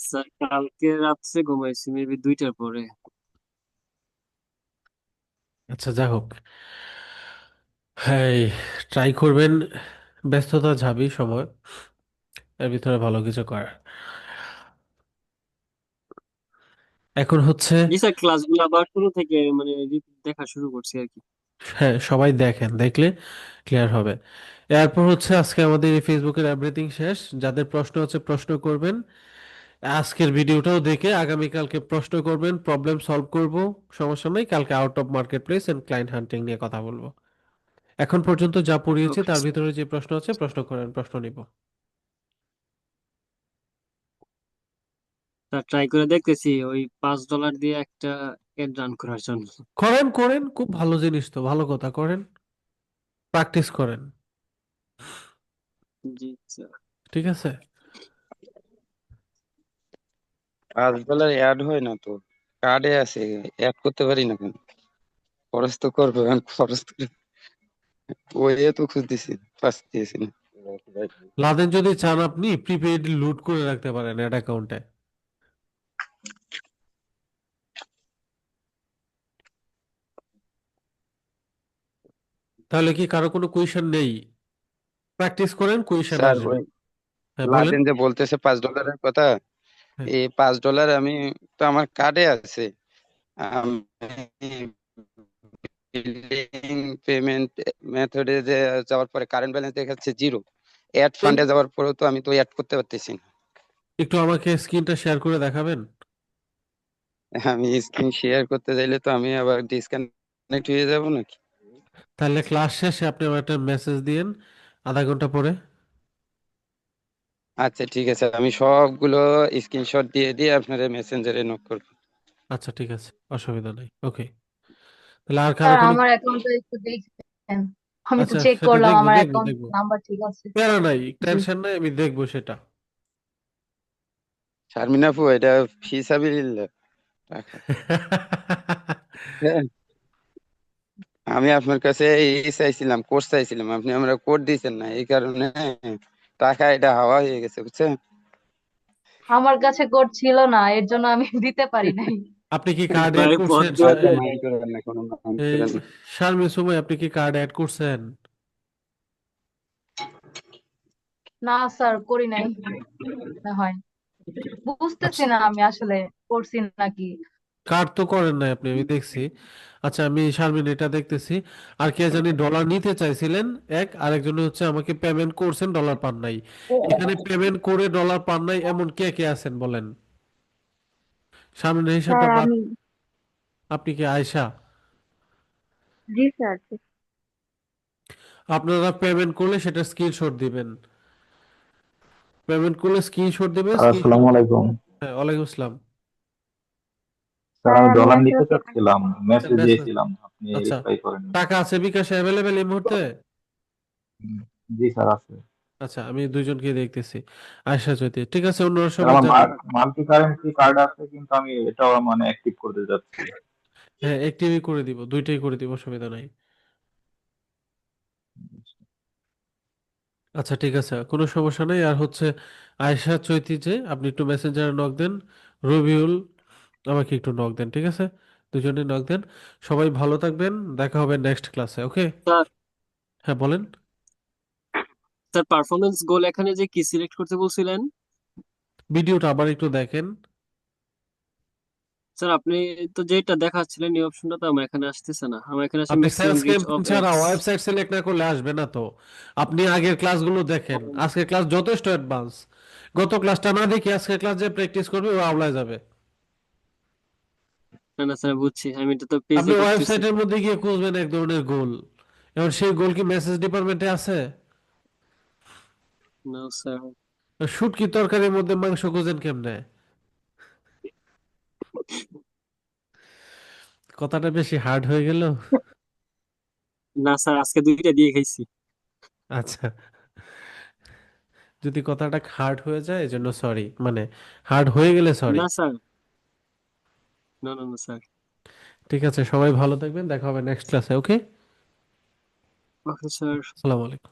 স্যার কালকে রাত্রে ঘুমাইছি মেবি 2টার পরে। আচ্ছা, যা হোক, হ্যাঁ, ট্রাই করবেন, ব্যস্ততা যাবেই সময়, এর ভিতরে ভালো কিছু করার। এখন হচ্ছে, জি স্যার, ক্লাসগুলো আবার শুরু থেকে মানে রিপিট দেখা শুরু করছি আর কি। হ্যাঁ সবাই দেখেন, দেখলে ক্লিয়ার হবে। এরপর হচ্ছে আজকে আমাদের এই ফেসবুকের এভরিথিং শেষ। যাদের প্রশ্ন আছে প্রশ্ন করবেন, আজকের ভিডিওটাও দেখে আগামীকালকে প্রশ্ন করবেন, প্রবলেম সলভ করব, সমস্যা নেই। কালকে out of marketplace and client hunting নিয়ে কথা বলবো। এখন পর্যন্ত যা পড়িয়েছি ওকে তার স্যার, ভিতরে যে প্রশ্ন আছে প্রশ্ন করেন, প্রশ্ন নিব। ট্রাই করে দেখতেছি ওই $5 দিয়ে একটা এড রান করার জন্য। করেন করেন, খুব ভালো জিনিস তো, ভালো কথা, করেন, প্র্যাকটিস করেন। জি স্যার। ঠিক আছে। $5 অ্যাড হয় না তো, কার্ডে আছে, অ্যাড করতে পারি না কেন? খরচ তো করবো, এখন খরচ করে ওই তো খুঁজতেছি, পাচ্ছি না। লাদেন, যদি চান আপনি প্রিপেইড লুট করে রাখতে পারেন অ্যাড অ্যাকাউন্টে। তাহলে কি কারো কোনো কোয়েশ্চেন নেই? প্র্যাকটিস করেন, কোয়েশ্চেন স্যার আসবে। ওই হ্যাঁ বলেন। লাদেন যে বলতেছে $5 কথা, হ্যাঁ, এই $5 আমি তো আমার কার্ডে আছে। আমি বিলিং পেমেন্ট মেথডে যে যাওয়ার পরে কারেন্ট ব্যালেন্স দেখাচ্ছে 0, অ্যাড ফান্ডে যাওয়ার পরেও তো আমি তো অ্যাড করতে পারতেছি না। একটু আমাকে স্ক্রিনটা শেয়ার করে দেখাবেন। আমি স্ক্রিন শেয়ার করতে চাইলে তো আমি আবার ডিসকানেক্ট হয়ে যাব নাকি? তাহলে ক্লাস শেষে আপনি আমার একটা মেসেজ দিয়েন, আধা ঘন্টা পরে। আচ্ছা ঠিক আছে, আমি সবগুলো স্ক্রিনশট দিয়ে দিয়ে আপনার মেসেঞ্জারে নক করবো। আচ্ছা ঠিক আছে, অসুবিধা নেই, ওকে। তাহলে আর কারো স্যার কোনো, আমার অ্যাকাউন্টটা একটু দেখেন, আমি তো আচ্ছা চেক সেটা করলাম দেখবো আমার দেখবো অ্যাকাউন্ট দেখবো, নাম্বার ঠিক আছে। প্যারা নাই, জি। টেনশন নাই, আমি দেখবো সেটা। শারমিন আপু, এটা ফি সাবিলিল্লাহ টাকা। হ্যাঁ, আমি আপনার কাছে চাইছিলাম, কোড চাইছিলাম, আপনি আমরা কোড দিয়েছেন না, এই কারণে টাকা এটা হাওয়া হয়ে গেছে, বুঝছেন? আমার কাছে কোড ছিল না, এর জন্য আমি দিতে পারি নাই। আপনি কি কার্ড অ্যাড ভাই করছেন? ভদ্র আচ্ছা মাইন্ড করেন না, কোনো মাইন্ড এই করেন না। শারমিন সুমাই, আপনি কি কার্ড অ্যাড করছেন? না স্যার, করি নাই মনে হয়, বুঝতেছি আচ্ছা, না আমি আসলে করছি নাকি। কার্ড তো করেন নাই আপনি, আমি দেখছি। আচ্ছা, আমি শারমিন এটা দেখতেছি। আর কে জানি ডলার নিতে চাইছিলেন, আরেকজন হচ্ছে আমাকে পেমেন্ট করছেন, ডলার পান নাই। এখানে পেমেন্ট করে ডলার পান নাই এমন কে কে আছেন বলেন? শারমিনের স্যার হিসাবটা বাদ। আমি, আপনি কি আয়শা? জি স্যার। আপনারা পেমেন্ট করলে সেটা স্ক্রিনশট দিবেন, পেমেন্ট করলে স্ক্রিনশট দিবেন, স্যার স্ক্রিনশট। আসসালামু আলাইকুম। হ্যাঁ, ওয়ালাইকুম আসসালাম। স্যার স্যার আমি আমি ডলার আসলে নিতে চাচ্ছিলাম, মেসেজ মেসেজ, দিয়েছিলাম, আপনি আচ্ছা, রিপ্লাই করেননি। টাকা আছে বিকাশে অ্যাভেলেবেল এই মুহূর্তে? হুম, জি স্যার আছে। আচ্ছা, আমি দুইজনকে দেখতেছি, আয়শা জ্যোতি, ঠিক আছে, অন্যরা স্যার সবাই আমার জানেন। মাল্টি কারেন্সি কার্ড আছে, কিন্তু আমি এটাও মানে অ্যাক্টিভ করতে যাচ্ছি। হ্যাঁ, একটিভই করে দিব, দুইটাই করে দিব, অসুবিধা নাই। আচ্ছা ঠিক আছে, কোনো সমস্যা নেই। আর হচ্ছে আয়শা চৈতি, যে আপনি একটু মেসেঞ্জারে নক দেন, রবিউল আমাকে একটু নক দেন, ঠিক আছে, দুজনে নক দেন। সবাই ভালো থাকবেন, দেখা হবে নেক্সট ক্লাসে, ওকে। স্যার। হ্যাঁ বলেন। স্যার পারফরমেন্স গোল এখানে যে কি সিলেক্ট করতে বলছিলেন? ভিডিওটা আবার একটু দেখেন। স্যার আপনি তো যেটা দেখাচ্ছিলেন এই অপশনটা তো আমার এখানে আসতেছে না, আমার এখানে আছে আপনি maximum sales reach campaign off ছাড়া অ্যাডস। ওয়েবসাইট সিলেক্ট না করলে আসবে না তো। আপনি আগের ক্লাসগুলো দেখেন, আজকের ক্লাস যথেষ্ট অ্যাডভান্স। গত ক্লাসটা না দেখে আজকের ক্লাস যে প্র্যাকটিস করবে ও আওলায় যাবে। না না স্যার, বুঝছি, আমি এটা তো আপনি পেজে করতেছি। ওয়েবসাইটের মধ্যে গিয়ে খুঁজবেন এক ধরনের গোল, এখন সেই গোল কি মেসেজ ডিপার্টমেন্টে আছে? না স্যার। শুটকি তরকারির মধ্যে মাংস খুঁজেন কেমনে? কথাটা বেশি হার্ড হয়ে গেল। না স্যার, আজকে 2টা দিয়ে খাইছি। আচ্ছা, যদি কথাটা হার্ড হয়ে যায় এজন্য সরি, মানে হার্ড হয়ে গেলে সরি। না স্যার, না না না স্যার। ঠিক আছে, সবাই ভালো থাকবেন, দেখা হবে নেক্সট ক্লাসে, ওকে। Okay sir. আসসালামু আলাইকুম।